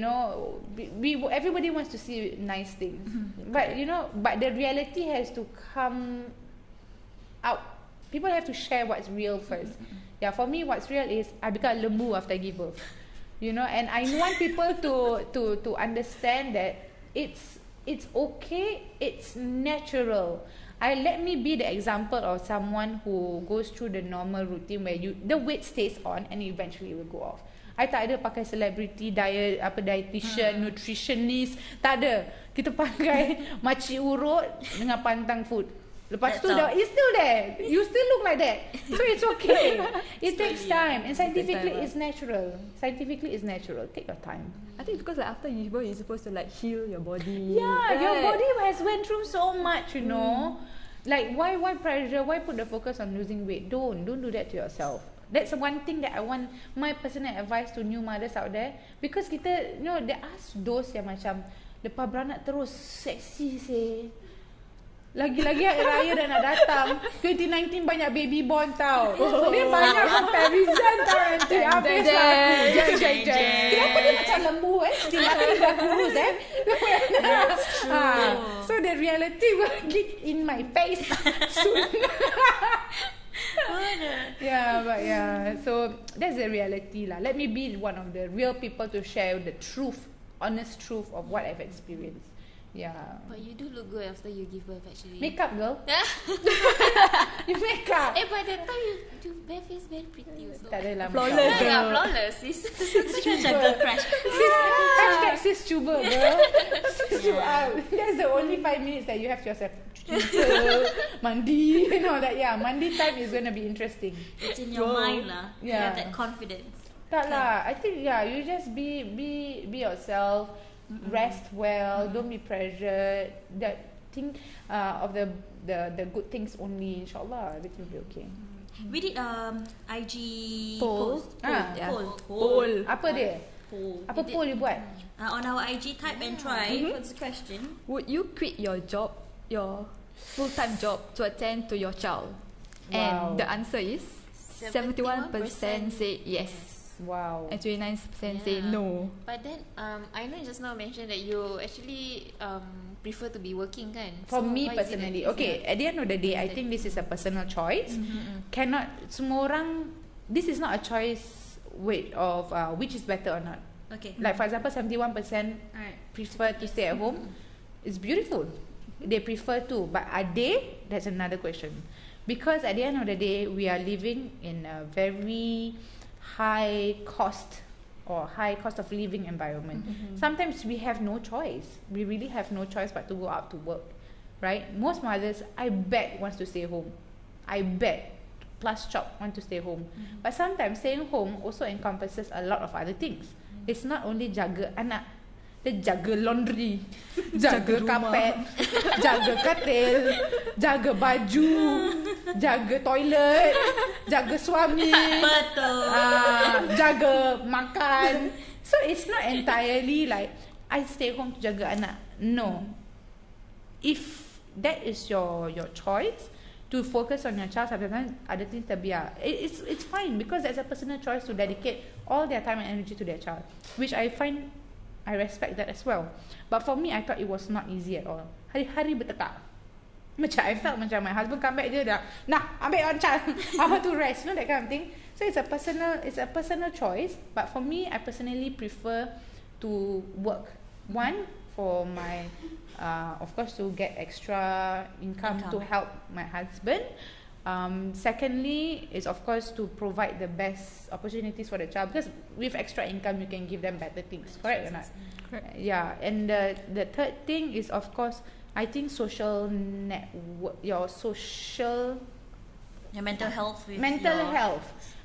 Speaker 6: everybody wants to see nice things. But but the reality has to come out. People have to share what's real first. Yeah, for me, what's real is I become lembu after I give birth. And I want people to understand that it's okay, it's natural. Let me be the example of someone who goes through the normal routine where the weight stays on and eventually will go off. I tak ada pakai celebrity dietitian, nutritionist, tak ada. Kita pakai makcik urut dengan pantang food. Lepas tu it's still there. You still look like that. So it's okay. It takes time, and scientifically it's natural. Take your time.
Speaker 5: I think because after you give birth, you're supposed to heal your body.
Speaker 6: Yeah, right? Your body has went through so much, Like why pressure? Why put the focus on losing weight? Don't do that to yourself. That's one thing that I want my personal advice to new mothers out there, because kita there are those yang macam lepas beranak terus seksi seh. Lagi-lagi hari raya dah nak datang. 2019 banyak baby born tau. Dia banyak comparison tau nanti. Habis aku. Kenapa dia macam lembu Setiap dia dah kurus
Speaker 4: That's true.
Speaker 6: So the reality will get in my face soon. So that's the reality lah. Let me be one of the real people to share the truth, honest truth of what I've experienced. Yeah.
Speaker 3: But you do look good after you give birth actually.
Speaker 6: Makeup girl. You make up.
Speaker 3: By the time you bare face very pretty also.
Speaker 6: Tak adalah
Speaker 5: flawless.
Speaker 3: Flawless.
Speaker 4: Macam girl crush.
Speaker 6: Sis cuba girl. Sis cuba. That's the only 5 minutes that you have to yourself. Mandi and all that. Yeah, mandi time is going to be interesting.
Speaker 4: It's in your mind lah. You have that confidence.
Speaker 6: Tak lah. I think you just be yourself. Rest well. Don't be pressured. Think of the good things only. Inshallah, everything will be okay.
Speaker 4: We did IG
Speaker 5: poll.
Speaker 4: post.
Speaker 5: Poll.
Speaker 6: Apa dia? Apa poll you buat?
Speaker 4: On our IG, type and try. What's the question?
Speaker 5: Would you quit your job, your full-time job, to attend to your child?
Speaker 6: Wow.
Speaker 5: And the answer is 71% say yes.
Speaker 6: Wow.
Speaker 5: And 29% say no.
Speaker 3: But then I know just now mentioned that you actually prefer to be working kan?
Speaker 6: For me personally, okay, at the end of the day, I think this is a personal choice. Cannot semua orang. This is not a choice of which is better or not.
Speaker 4: Okay.
Speaker 6: Like for example, 71% prefer to stay at home. It's beautiful. They prefer to, but are they? That's another question. Because at the end of the day, we are living in a very high cost of living environment. Sometimes we have no choice. We really have no choice but to go out to work, right? Most mothers, I bet, wants to stay home. I bet plus chop want to stay home. But sometimes staying home also encompasses a lot of other things. It's not only jaga anak, dia jaga laundry, jaga kapet, jaga katil, jaga baju, jaga toilet, jaga suami, jaga makan. So it's not entirely like I stay home to jaga anak. No. If that is your choice to focus on your child, sometimes other things terbiar. It's fine because that's a personal choice to dedicate all their time and energy to their child, which I find, I respect that as well. But for me, I thought it was not easy at all. Hari-hari bertekak. Macam I felt macam my husband come back, dia dah, nah, ambil on child, I want to rest, you know, that kind of thing. So it's a personal choice. But for me, I personally prefer to work. One, for my, of course, to get extra income to help my husband. Secondly, is of course to provide the best opportunities for the child, because with extra income you can give them better things, correct or not? Correct. Yeah. And the third thing is, of course, I think social network, your mental health,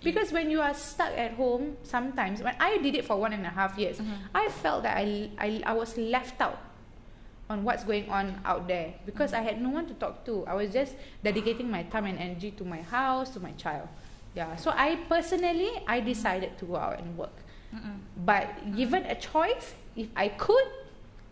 Speaker 6: because when you are stuck at home, sometimes when I did it for 1.5 years, I felt that I was left out on what's going on out there, because I had no one to talk to. I was just dedicating my time and energy to my house, to my child. Yeah. So I decided to go out and work. But given a choice, if I could,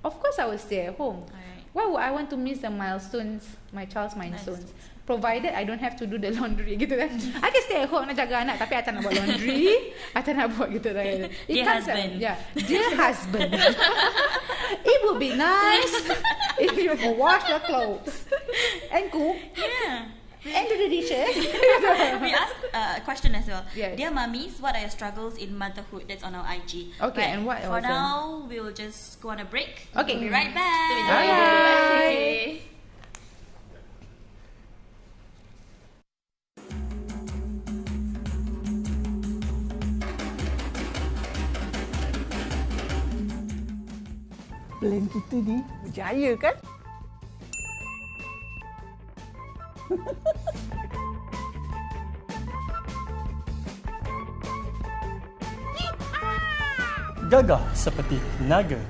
Speaker 6: of course I would stay at home. Why would I want to miss the milestones, my child's milestones? Provided I don't have to do the laundry gitu kan. I can stay at home nak jaga anak, tapi I tak nak buat laundry, I tak nak buat gitu kan.
Speaker 4: Dear husband.
Speaker 6: Dear husband. It would be nice if you could wash your clothes and cook. Yeah. And do the dishes.
Speaker 4: We asked a question as well.
Speaker 6: Yes.
Speaker 4: Dear mummies, what are your struggles in motherhood? That's on our IG.
Speaker 6: Okay, and what
Speaker 4: for now, we will just go on a break.
Speaker 6: Okay.
Speaker 4: We'll be right back.
Speaker 6: Bye.
Speaker 1: Plan kita ni berjaya kan? Gagah seperti naga.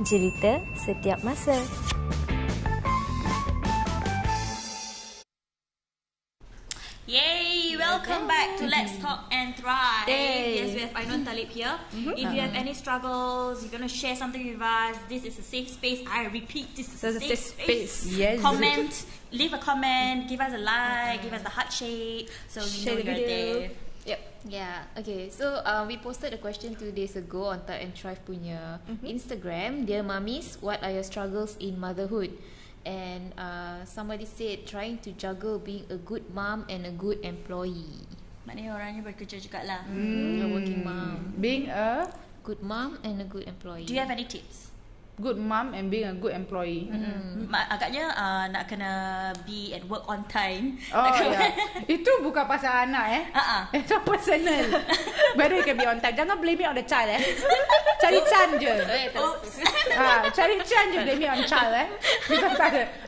Speaker 2: Jelita setiap masa.
Speaker 4: Yay! Welcome back to Let's Talk and Thrive.
Speaker 5: Yay.
Speaker 4: Yes, we have Ainun Talib here. If you have any struggles, you're going to share something with us, this is a safe space. I repeat, this is a safe space.
Speaker 6: Yes.
Speaker 4: Comment, leave a comment, give us a like, give us the heart shape, so we know you're there.
Speaker 3: Yep. Yeah. Okay. So we posted a question 2 days ago on Tide and Thrive punya Instagram. Dear mummies, what are your struggles in motherhood? And somebody said trying to juggle being a good mom and a good employee.
Speaker 4: Maknanya orangnya bekerja jugalah.
Speaker 3: A working mom,
Speaker 6: Being a
Speaker 3: good mom and a good employee.
Speaker 4: Do you have any tips?
Speaker 6: good mom and being a good employee.
Speaker 4: Agaknya nak kena be at work on time.
Speaker 6: Oh ya. Itu bukan pasal anak Itu personal. Whether you can be on time. Jangan blame it on the child Cari Chan je. Cari Chan je, blame it on child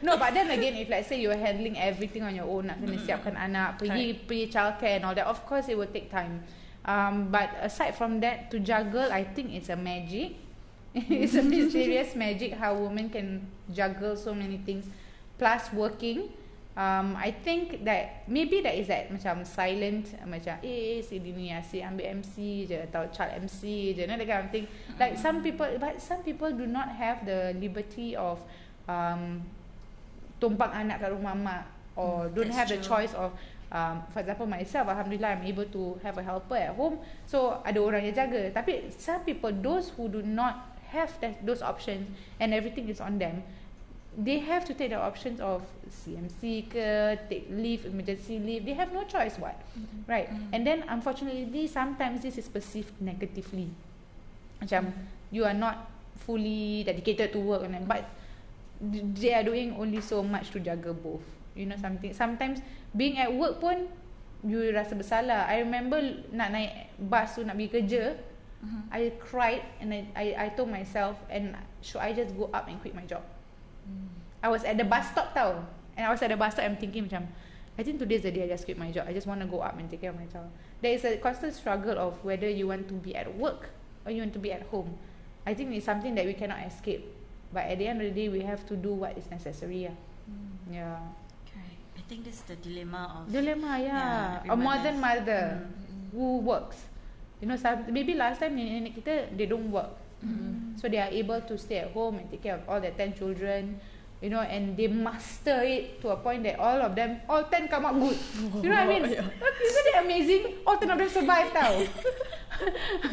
Speaker 6: No, but then again, if let's say you're handling everything on your own, nak kena siapkan anak, pergi childcare and all that, of course it will take time. But aside from that, to juggle, I think it's a magic. It's a mysterious magic how women can juggle so many things plus working. I think that maybe that is that macam silent, macam si dunia si ambil MC je atau child MC je, that kind of thing. Like some people do not have the liberty of tumpang anak kat rumah mak, or don't have the choice of for example myself, alhamdulillah I'm able to have a helper at home, so ada orang yang jaga. Tapi some people, those who do not have those options and everything is on them, they have to take the options of CMC ke, take leave, emergency leave. They have no choice right? And then unfortunately sometimes this is perceived negatively, macam you are not fully dedicated to work, but they are doing only so much to jaga both. You know something. Sometimes being at work pun you rasa bersalah. I remember nak naik bus tu nak pergi kerja. I cried and I told myself, and should I just go up and quit my job? I was at the bus stop tau, and I was at the bus stop. I'm thinking macam, I think today's the day I just quit my job. I just want to go up and take care of my child. There is a constant struggle of whether you want to be at work or you want to be at home. I think it's something that we cannot escape. But at the end of the day, we have to do what is necessary. Yeah.
Speaker 4: Okay. I think this is the dilemma of
Speaker 6: A modern mother who works. You know, maybe last time nenek kita, they don't work. So they are able to stay at home and take care of all their 10 children. You know, and they master it to a point that all of them, all 10 come out good. You know what I mean? Isn't it amazing? All 10 of them survive tau.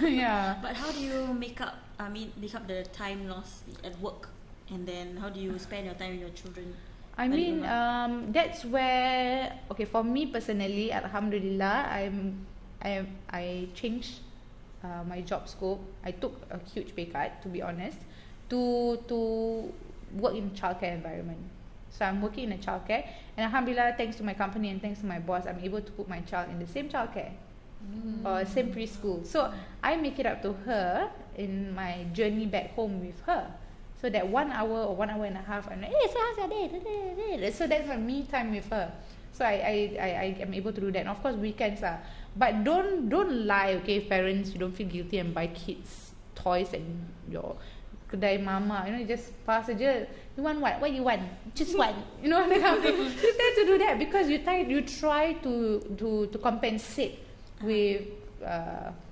Speaker 6: Yeah.
Speaker 4: But how do you make up the time lost at work, and then how do you spend your time with your children?
Speaker 6: I mean, that's where, okay, for me personally, alhamdulillah, I changed my job scope. I took a huge pay cut, to be honest, to work in childcare environment. So I'm working in a childcare, and alhamdulillah, thanks to my company and thanks to my boss, I'm able to put my child in the same childcare or same preschool. So I make it up to her in my journey back home with her. So that 1 hour or 1 hour and a half, I'm like, hey, so how's your day? So that's my me time with her. So I am able to do that. And of course weekends are. But don't lie, okay, parents, you don't feel guilty and buy kids toys and your kedai mama, you know, you just pass aja. You want what? What you want? Just one. You know, that kind of thing. You tend to do that because you try to compensate with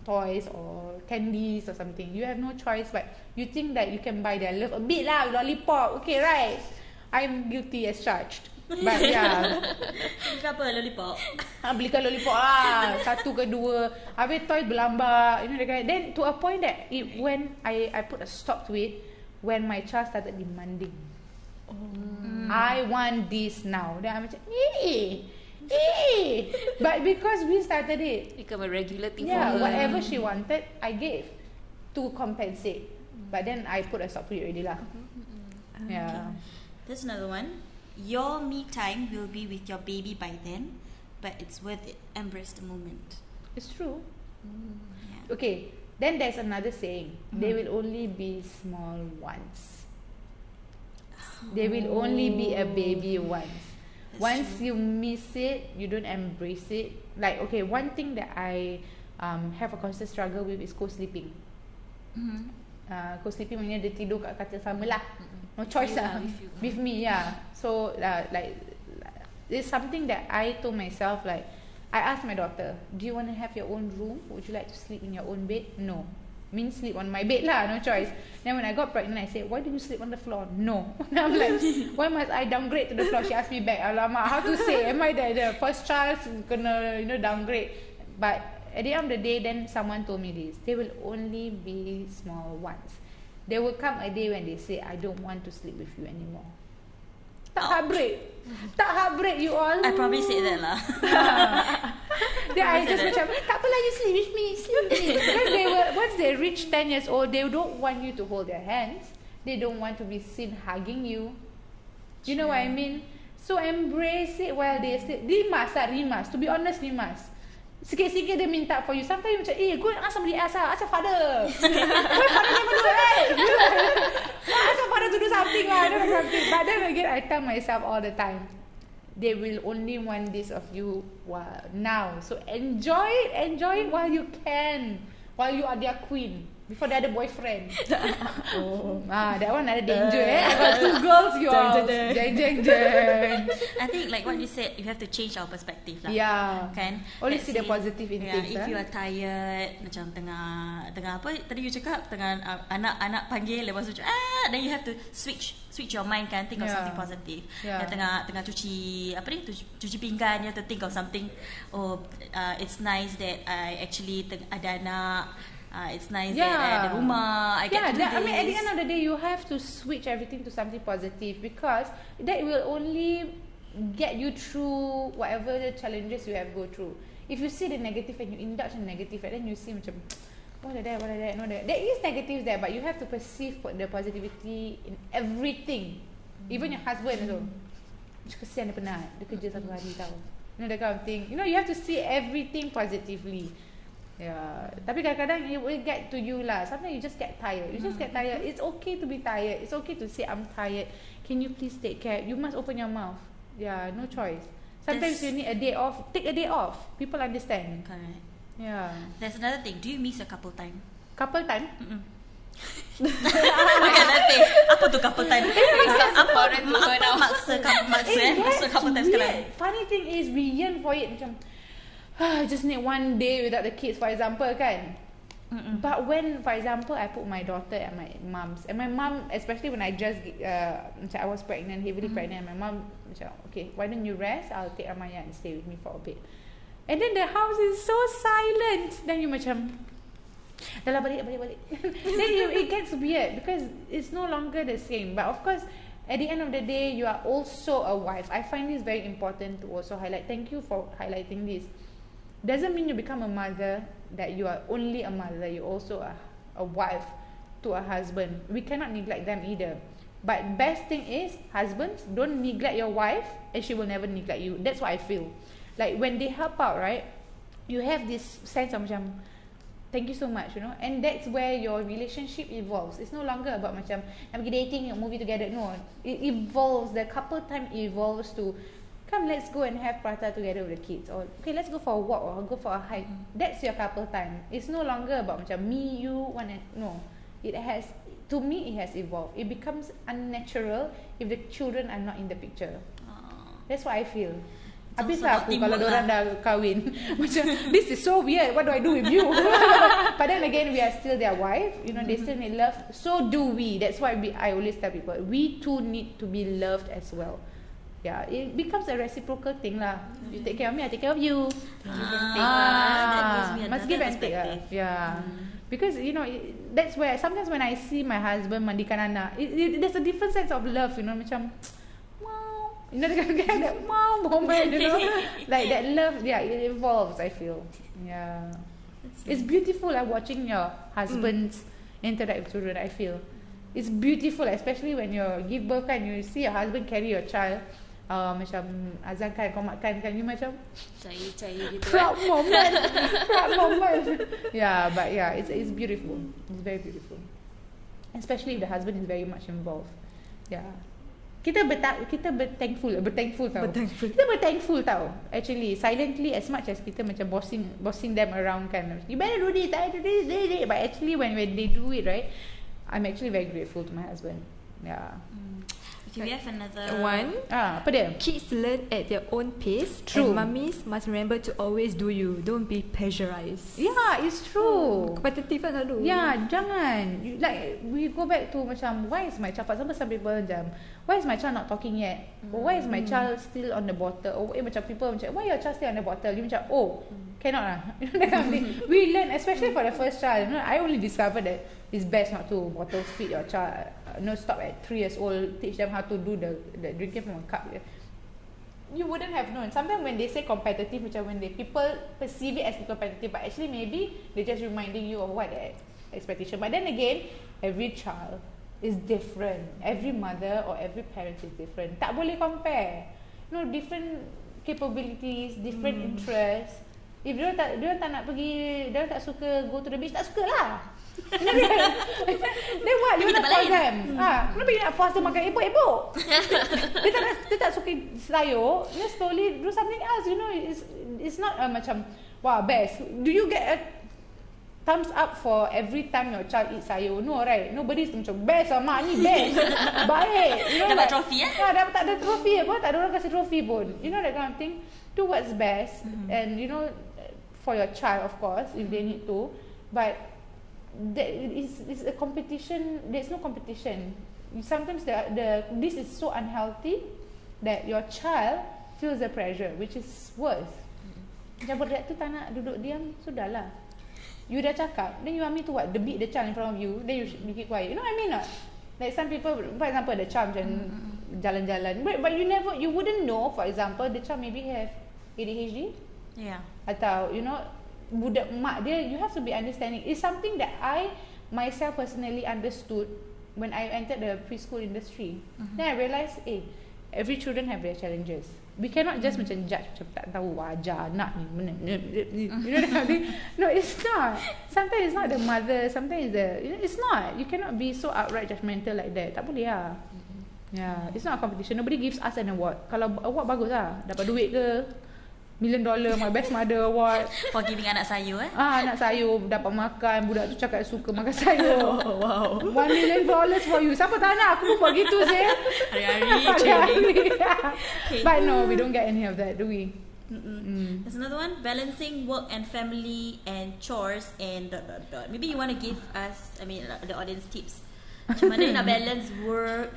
Speaker 6: toys or candies or something. You have no choice, but you think that you can buy their love a bit lah, lollipop. Okay, right? I'm guilty as charged. But yeah.
Speaker 4: Belikan apa lollipop?
Speaker 6: Belikan lollipop lah. 1 ke 2. Habis toys berlambak. You know, then to a point that when I put a stop to it, when my child started demanding. I want this now. Then I'm macam, but because we started it,
Speaker 3: become a regular thing for
Speaker 6: yeah,
Speaker 3: her.
Speaker 6: whatever she wanted, I gave to compensate. But then I put a stop to it already lah. Yeah.
Speaker 4: Okay. There's another one. Your me time will be with your baby by then, but it's worth it. Embrace the moment.
Speaker 6: It's true.
Speaker 4: Yeah.
Speaker 6: Okay, then there's another saying. They will only be small once. They will only be a baby once. Once you miss it, you don't embrace it. Like, okay, one thing that I have a constant struggle with is co-sleeping. Co-sleeping maknanya dia tidur kat katil sama lah. No choice lah. With me, yeah. So like it's something that I told myself, like, I asked my daughter, do you want to have your own room? Would you like to sleep in your own bed? No. Means sleep on my bed lah, no choice. Then when I got pregnant, I said, why do you sleep on the floor? No. I'm like, why must I downgrade to the floor? She asked me back, alamak, how to say? Am I the first child kena, you know, downgrade? But at the end of the day, then someone told me this. They will only be small once. There will come a day when they say, I don't want to sleep with you anymore. Tak heartbreak. Tak heartbreak you all.
Speaker 4: I probably said that lah.
Speaker 6: Then I just macam, tak apalah, you sleep with me. Because once they reach 10 years old, they don't want you to hold their hands. They don't want to be seen hugging you. You know what I mean? So embrace it while they sleep. Rimas. To be honest, rimas. Sikit-sikit dia minta for you. Sometimes macam, go and ask somebody else lah. Ask your father. Why father never do it? Ask your father to do something lah. But then again, I tell myself all the time, they will only want this of you now. So enjoy it while you can. While you are their queen. Before they ada boyfriend. That one ada danger I got 2 girls, you all. Jeng.
Speaker 4: I think like what you said, you have to change our perspective lah.
Speaker 6: Yeah.
Speaker 4: Kan?
Speaker 6: Only
Speaker 4: Let's
Speaker 6: see the
Speaker 4: say,
Speaker 6: positive in things.
Speaker 4: If you are tired, macam tengah apa tadi you cakap, tengah anak panggil, lepas tu then you have to switch your mind kan, think of something positive.
Speaker 6: Yeah.
Speaker 4: Tengah cuci cuci pinggan, you have to think of something. It's nice that I actually ada anak. It's nice that I ada rumah. I get to do this.
Speaker 6: I mean, at the end of the day, you have to switch everything to something positive, because that will only get you through whatever the challenges you have go through. If you see the negative and you indulge in negative, and then you see macam, what are that? No, there is negatives there, but you have to perceive the positivity in everything. Even your husband also. Macam kesian dia penat. Dia kerja satu hari tau. You know that kind of thing. You know, you have to see everything positively. Yeah. Tapi kadang-kadang it will get to you lah. Sometimes you just get tired. You just get tired. It's okay to be tired. It's okay to say I'm tired. Can you please take care? You must open your mouth. Yeah, no choice. Sometimes you need a day off. Take a day off. People understand.
Speaker 4: Correct.
Speaker 6: Yeah.
Speaker 4: There's another thing. Do you miss a couple time?
Speaker 6: Couple time?
Speaker 4: Apa tu couple time? Apa maksa couple time sekarang?
Speaker 6: Funny thing is we yearn for it macam just need one day without the kids, for example, kan. But when, for example, I put my daughter at my mum's, and my mum, especially when I just macam I was pregnant, heavily pregnant, and my mum macam, okay, why don't you rest? I'll take Amaya and stay with me for a bit. And then the house is so silent. Then you macam, dah lah balik. Then it gets weird because it's no longer the same. But of course, at the end of the day, you are also a wife. I find this very important to also highlight. Thank you for highlighting this. Doesn't mean you become a mother that you are only a mother. You also are a wife to a husband. We cannot neglect them either. But best thing is, husbands, don't neglect your wife, and she will never neglect you. That's what I feel. Like when they help out, right? You have this sense of macam, thank you so much, you know. And that's where your relationship evolves. It's no longer about macam nak pergi dating, movie together. No, it evolves. The couple time evolves to, come, let's go and have prata together with the kids, or okay, let's go for a walk or go for a hike. That's your couple time. It's no longer about macam me, you, one and no. It has, to me, it has evolved. It becomes unnatural if the children are not in the picture. That's what I feel. Habislah aku kalau diorang dah kahwin. Macam, this is so weird, what do I do with you? But then again, we are still their wife. You know, they still need love. So do we. That's why I always tell people, we too need to be loved as well. Yeah, it becomes a reciprocal thing lah. You take care of me, I take care of you. Must give and take lah. Yeah. Because you know, that's where sometimes when I see my husband mandikan anak, there's a different sense of love. You know, macam, wow. You know, that wow moment. You know, like that love. Yeah, it evolves. I feel. Yeah, it's beautiful. Watching your husbands interact with children. I feel it's beautiful, especially when you give birth and you see your husband carry your child. Macam azan kan, kau makan kan, you macam
Speaker 3: cair gitu.
Speaker 6: Proud moment. Yeah, but yeah, it's beautiful. It's very beautiful. Especially if the husband is very much involved. Yeah. Kita berthankful tau. Kita berthankful tau. Actually, silently, as much as kita macam bossing them around kan. You better do this, I do this. But actually when they do it right, I'm actually very grateful to my husband. Yeah.
Speaker 4: Okay, we have another
Speaker 5: one.
Speaker 6: Apa dia?
Speaker 5: Kids learn at their own pace.
Speaker 6: True.
Speaker 5: And mummies must remember to always do you. Don't be pressurized.
Speaker 6: Yeah, it's true.
Speaker 5: Kompetitif kan selalu.
Speaker 6: Yeah, jangan. Like we go back to macam, why is my child? For example, some people macam, why is my child not talking yet? Or why is my child still on the bottle? Or macam people macam, why your child still on the bottle? You macam, oh, cannot lah. You know that kind of thing. We learn, especially for the first child. You know, I only discovered that it's best not to bottle feed your child. No, stop at 3 years old. Teach them how to do the drinking from a cup. You wouldn't have known. Sometimes when they say competitive, macam when people perceive it as competitive, but actually maybe they're just reminding you of what the expectation. But then again, every child is different. Every mother or every parent is different. Tak boleh compare. You know, different capabilities, different interests. If dia tak nak pergi, dia tak suka go to the beach, tak suka lah. Then what? You nak force them? Kenapa you nak force them makan epok-epok? Dia tak suka sayur. Then slowly do something else. You know, it's not macam, wow, best. Do you get a thumbs up for every time your child eat sayur? No, right? Nobody's macam, best lah mak ni, best. Baik. You know,
Speaker 4: dapat trofi
Speaker 6: tak ada trofi apa? Tak ada orang kasih trofi pun. You know that kind of thing. Do what's best. And you know, for your child, of course, if they need to. But it's a competition. There's no competition. Sometimes this is so unhealthy that your child feels the pressure, which is worse. Macam budak tu tak nak duduk diam, sudahlah. You dah cakap, then you want me to what? Beat the child in front of you, then you should be quiet. You know what I mean not? Like some people, for example, the child macam jalan-jalan, but you wouldn't know. For example, the child maybe have ADHD.
Speaker 4: Yeah.
Speaker 6: Atau you know, budak mak dia, you have to be understanding. It's something that I myself personally understood when I entered the preschool industry, then I realised, every children have their challenges. We cannot just macam judge macam tak tahu ajar anak ni mana, you know that kind of thing. No, it's not. Sometimes it's not the mother, sometimes it's not. You cannot be so outright judgmental like that. Tak boleh lah. Yeah, it's not a competition. Nobody gives us an award. Kalau award bagus lah, dapat duit ke, $1 million my best mother award
Speaker 4: For giving anak sayur
Speaker 6: anak sayur dapat makan, budak tu cakap suka makan sayur.
Speaker 4: Wow.
Speaker 6: $1 million for you. Siapa tak nak? Aku pun buat gitu sih.
Speaker 4: Hari-hari. Okay.
Speaker 6: But no, we don't get any of that, do we?
Speaker 4: There's another one, balancing work and family and chores and ... Maybe you want to give us, the audience tips. Macam mana nak balance work,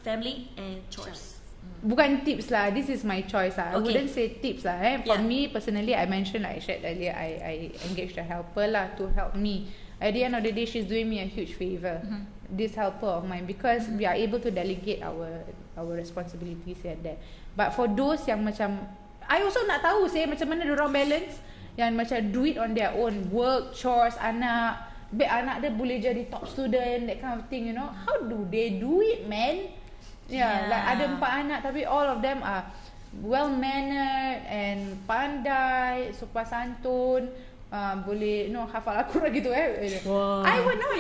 Speaker 4: family and chores?
Speaker 6: Bukan tips lah. This is my choice lah. I wouldn't say tips lah. For me personally, I mentioned, like I shared earlier, I engaged a helper lah to help me. At the end of the day, she's doing me a huge favor. This helper of mine, because we are able to delegate our responsibilities here and there. But for those yang macam, I also nak tahu macam mana diorang balance yang macam do it on their own, work, chores, anak dia boleh jadi top student, that kind of thing, you know. How do they do it, man? Yeah, like ada 4 anak tapi all of them are well mannered and pandai, sopan santun, boleh hafal Al-Quran gitu Wow. I would know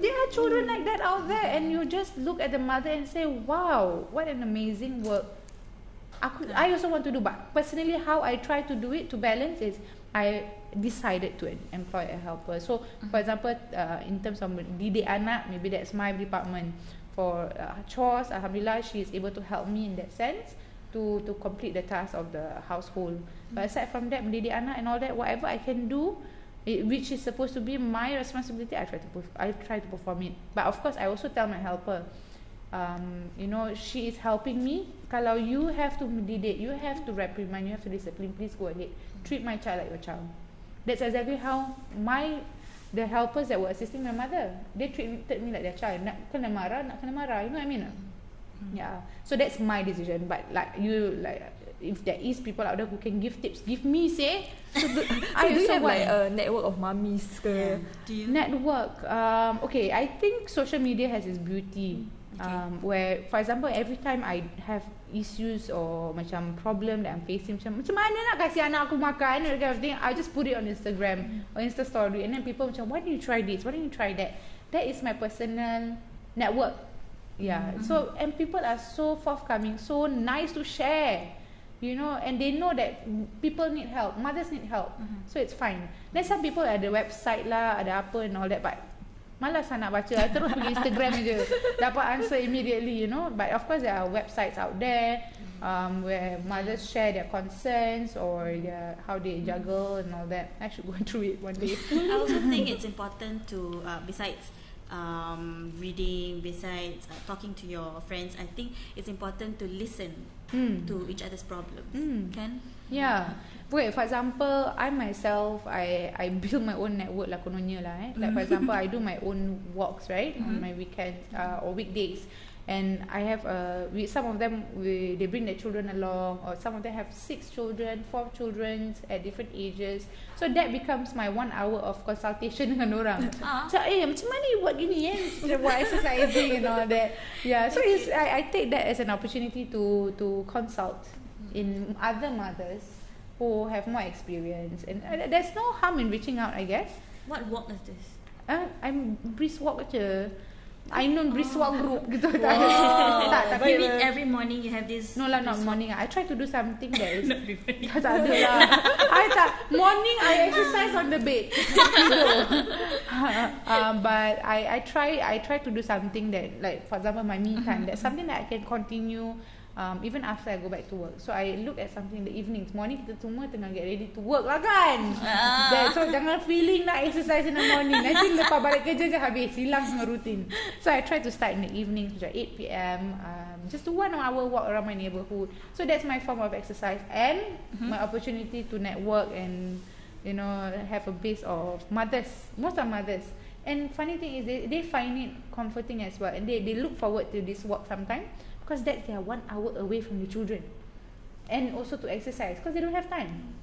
Speaker 6: there are children like that out there, and you just look at the mother and say, wow, what an amazing work. I also want to do, but personally how I try to do it to balance is I decided to employ a helper. So for example, in terms of didik anak, maybe that's my department. For chores, alhamdulillah, she is able to help me in that sense to complete the task of the household. But aside from that, mendidik anak and all that, whatever I can do, which is supposed to be my responsibility, I try to perform it. But of course, I also tell my helper, she is helping me. Kalau you have to mendidik, you have to reprimand, you have to discipline, please go ahead. Treat my child like your child. That's exactly how the helpers that were assisting my mother, they treated me like their child. Nak kena marah, you know what I mean? Yeah. So that's my decision. But if there is people out there who can give tips, give me say.
Speaker 5: So do you have like a network of mummies ke?
Speaker 4: Yeah. Do you?
Speaker 6: Network. Okay, I think social media has its beauty. Where, for example, every time I have issues or macam problem that I'm facing, macam mana nak kasih anak aku makan, that kind of thing, I just put it on Instagram or Insta story, and then people macam, why don't you try this, why don't you try that? That is my personal network. Yeah. So, and people are so forthcoming, so nice to share, and they know that people need help, mothers need help, so it's fine. Then some people ada website lah, ada apa and all that, but malas nak baca, I terus pergi Instagram je, dapat answer immediately, But of course there are websites out there where mothers share their concerns or how they juggle and all that. I should go through it one day.
Speaker 4: I also think it's important to, besides reading, besides talking to your friends, I think it's important to listen to each other's problems. Kan?
Speaker 6: Yeah. Okay, for example, I myself, I build my own network lah kononnya lah. Like for example, I do my own walks, right, on my weekends or weekdays. And I have with some of them, they bring their children along, or some of them have 6 children, 4 children at different ages. So that becomes my 1 hour of consultation dengan orang. So, macam mana you buat gini buat exercising and all that. Yeah, so I take that as an opportunity to consult in other mothers who have more experience, and there's no harm in reaching out, I guess.
Speaker 4: What walk is this?
Speaker 6: I'm brisk walk je. I know brisk walk group gitu.
Speaker 4: Tak, you mean every morning you have this?
Speaker 6: No lah, not morning. I try to do something that is
Speaker 4: Not every morning.
Speaker 6: tak ada lah. Morning I exercise on the bed. But I try to do something that, like for example, my me time. That's something that I can continue even after I go back to work. So I look at something in the evenings. Morning kita semua tengah get ready to work lah kan. So jangan feeling nak exercise in the morning. Nanti lepas balik kerja je habis, hilang semua rutin. So I try to start in the evening, macam 8 PM, just do 1 hour walk around my neighborhood. So that's my form of exercise and my opportunity to network and have a base of mothers. Most are mothers. And funny thing is they find it comforting as well, and they look forward to this walk sometime, because that's their 1 hour away from the children, and also to exercise because they don't have time.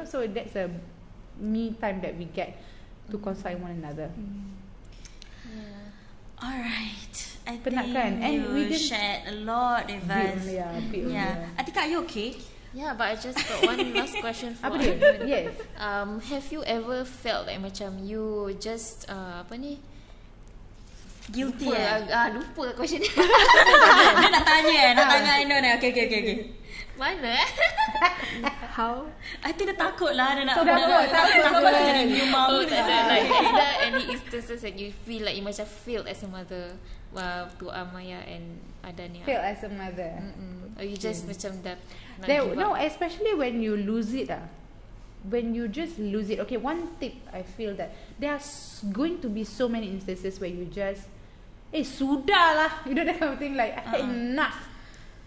Speaker 6: So that's a me time that we get to consult one another.
Speaker 4: Alright. I
Speaker 6: Penat
Speaker 4: think
Speaker 6: kan? And we
Speaker 4: you
Speaker 6: didn't-
Speaker 4: shared a lot with us.
Speaker 6: Yeah.
Speaker 4: Atika, are you okay?
Speaker 3: Yeah, but I just got one last question for
Speaker 6: Apa dia?
Speaker 3: Ainun.
Speaker 6: Yes.
Speaker 3: Have you ever felt like macam you just apa ni?
Speaker 4: Guilty
Speaker 3: Lupa question dia.
Speaker 4: Dia nak tanya Ainun. Okay.
Speaker 3: Mana?
Speaker 5: How?
Speaker 4: I think dia takut lah. Dia nak
Speaker 6: So, takut.
Speaker 4: jadi new mom.
Speaker 3: Oh, tak ada. Like, is there any instances that you feel like you macam failed as a mother to Amaya and Adania?
Speaker 6: Feel as a mother.
Speaker 3: Or you just macam dah nak
Speaker 6: There,
Speaker 3: give
Speaker 6: no,
Speaker 3: up?
Speaker 6: especially when you lose it. When you just lose it. Okay, one tip I feel that there are going to be so many instances where you just, sudah lah. You know that kind of thing, like enough.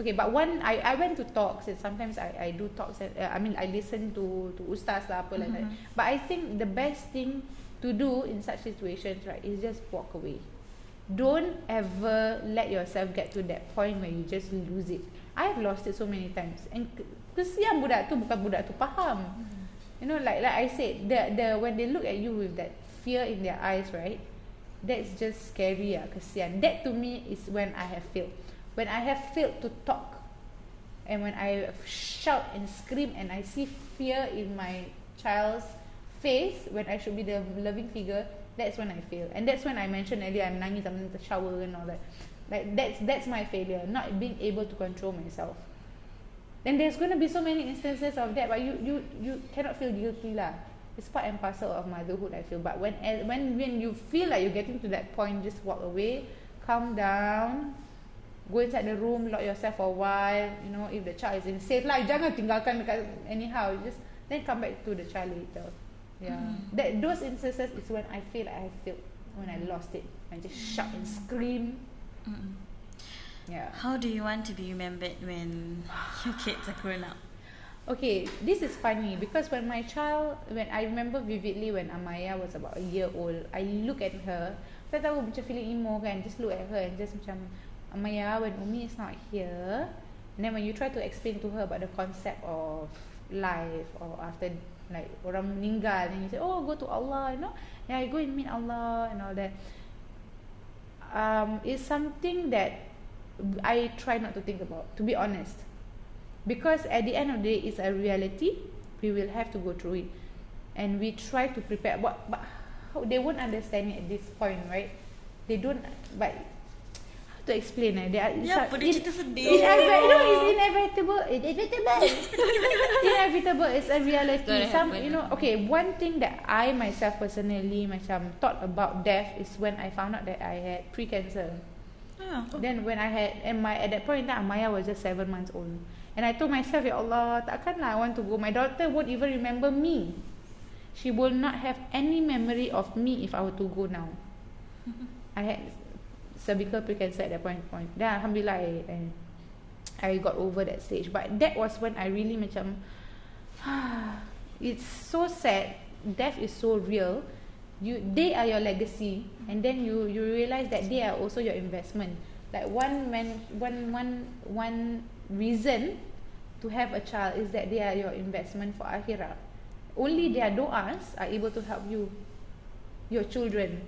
Speaker 6: Okay, but I went to talks, and sometimes I do talks. I mean, I listen to ustaz lah, apa like that. But I think the best thing to do in such situations, right, is just walk away. Don't ever let yourself get to that point where you just lose it. I have lost it so many times, and kesian budak tu, bukan budak tu faham. You know, like I said, the when they look at you with that fear in their eyes, right, that's just scary. Kesian. That to me is when I have failed. When I have failed to talk, and when I shout and scream, and I see fear in my child's face when I should be the loving figure, that's when I fail. And that's when I mentioned earlier, I'm nangis, I'm in the shower and all that. Like that's my failure, not being able to control myself. Then there's going to be so many instances of that, but you cannot feel guilty lah. It's part and parcel of motherhood, I feel. But when you feel like you're getting to that point, just walk away, calm down, go inside the room, lock yourself for a while. You know, if the child is in safe lah, jangan tinggalkan dekat anyhow. Just then come back to the child later. Yeah, those instances is when I feel like I failed, when I lost it. I just shout and scream. Yeah.
Speaker 4: How do you want to be remembered when your kids are grown up?
Speaker 6: Okay, this is funny because when I remember vividly when Amaya was about a year old, I look at her, saya tahu macam feeling emo kan, just look at her and just macam, Amaya, when Umi is not here, and then when you try to explain to her about the concept of life, or after like orang meninggal, and you say, oh, go to Allah, you know, yeah, I go and meet Allah and all that. It's something that I try not to think about, to be honest, because at the end of the day, it's a reality. We will have to go through it, and we try to prepare. But how, they won't understand it at this point, right? They don't. But how to explain? They are.
Speaker 4: Dia cerita sedih.
Speaker 6: It's inevitable. Inevitable. It's a reality. Okay. One thing that I myself personally macam thought about death is when I found out that I had pre-cancer. Then when I had, at that point in time, Amaya was just 7 months old, and I told myself, Ya Allah, takkanlah I want to go. My daughter won't even remember me. She will not have any memory of me if I were to go now. I had cervical precancer at that point. Then Alhamdulillah, I got over that stage. But that was when I really macam, it's so sad. Death is so real. They are your legacy, and then you realize that they are also your investment. Like one reason to have a child is that they are your investment for akhirah. Only their du'as are able to help you, your children,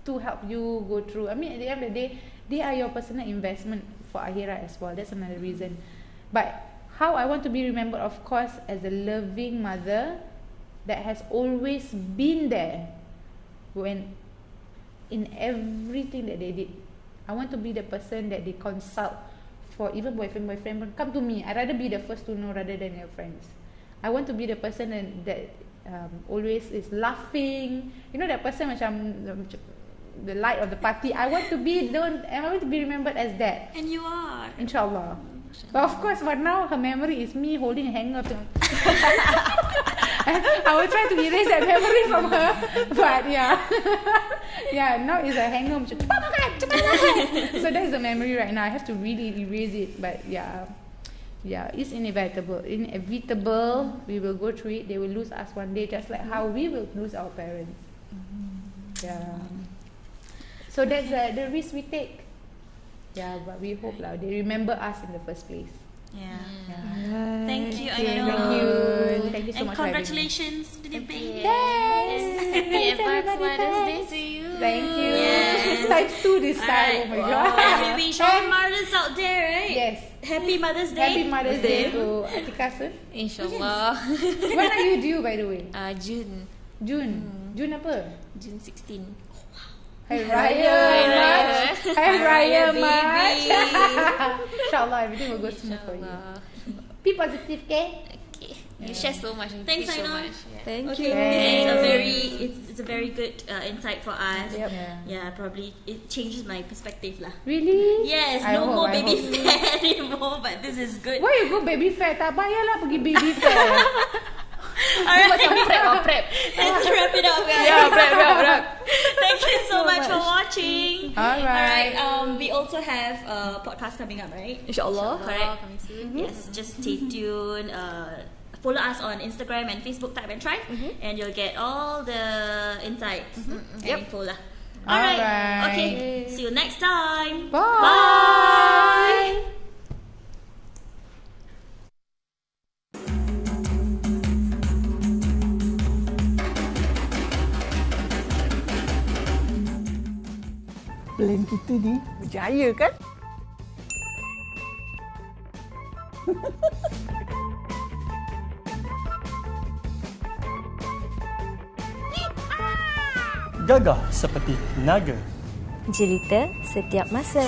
Speaker 6: to help you go through. I mean, at the end of the day, they are your personal investment for akhirah as well. That's another reason. But how I want to be remembered, of course, as a loving mother that has always been there when in everything that they did. I want to be the person that they consult for, even boyfriend, come to me. I'd rather be the first to know rather than your friends. I want to be the person that always is laughing. You know, that person macam the light of the party. I want to be remembered as that.
Speaker 4: And you are.
Speaker 6: Inshallah. But of course, for now, her memory is me holding a hanger. I will try to erase that memory from her, but yeah, now it's a hanger. So that's the memory right now. I have to really erase it, but yeah, it's inevitable. We will go through it. They will lose us one day, just like how we will lose our parents. Yeah. So that's the risk we take. Yeah, but we hope they remember us in the first place.
Speaker 4: Yeah.
Speaker 6: Thank
Speaker 4: you,
Speaker 6: Ainun. Thank you so
Speaker 4: and
Speaker 6: much.
Speaker 4: congratulations to the baby.
Speaker 6: Thanks.
Speaker 3: Happy advance Mother's Day to you.
Speaker 6: Thank you.
Speaker 4: Yes.
Speaker 6: Times 2 this time. Oh my god.
Speaker 4: And we wish all mothers out there, right?
Speaker 6: Yes.
Speaker 4: Happy Mother's Day.
Speaker 6: Happy Mother's Day to Atika soon.
Speaker 3: InsyaAllah.
Speaker 6: When are you due, by the way?
Speaker 3: June.
Speaker 6: June. June apa?
Speaker 3: June 16.
Speaker 6: Hari Raya, March. Hari Raya, March. InsyaAllah, everything will go smooth for you. Be positive, okay?
Speaker 3: Okay. You share so much. And
Speaker 4: Thanks,
Speaker 3: teach so
Speaker 4: Ainon.
Speaker 3: much. Yeah.
Speaker 5: Thank
Speaker 4: Okay,
Speaker 5: you.
Speaker 4: it's a very good insight for us.
Speaker 6: Yep.
Speaker 4: Yeah, probably it changes my perspective lah.
Speaker 6: Really?
Speaker 4: Yes,
Speaker 6: I
Speaker 4: no
Speaker 6: hope,
Speaker 4: more
Speaker 6: I
Speaker 4: baby
Speaker 6: hope.
Speaker 4: fat anymore, but this is good.
Speaker 6: Why you go baby fair? Tak payahlah pergi baby fair.
Speaker 4: Alright,
Speaker 3: Prep.
Speaker 4: let's wrap it up, guys.
Speaker 5: Yeah, wrap.
Speaker 4: Thank you so much for watching.
Speaker 6: Alright.
Speaker 4: We also have a podcast coming up, right?
Speaker 5: InsyaAllah.
Speaker 4: Correct.
Speaker 3: Coming soon.
Speaker 4: Yes, just stay tuned. Follow us on Instagram and Facebook, Type and Try, and you'll get all the insights and info lah. Alright.
Speaker 6: Alright.
Speaker 4: Okay. See you next time.
Speaker 6: Bye.
Speaker 4: Bye.
Speaker 1: Plan kita ni berjaya kan? Gagah seperti naga.
Speaker 2: Jelita setiap masa.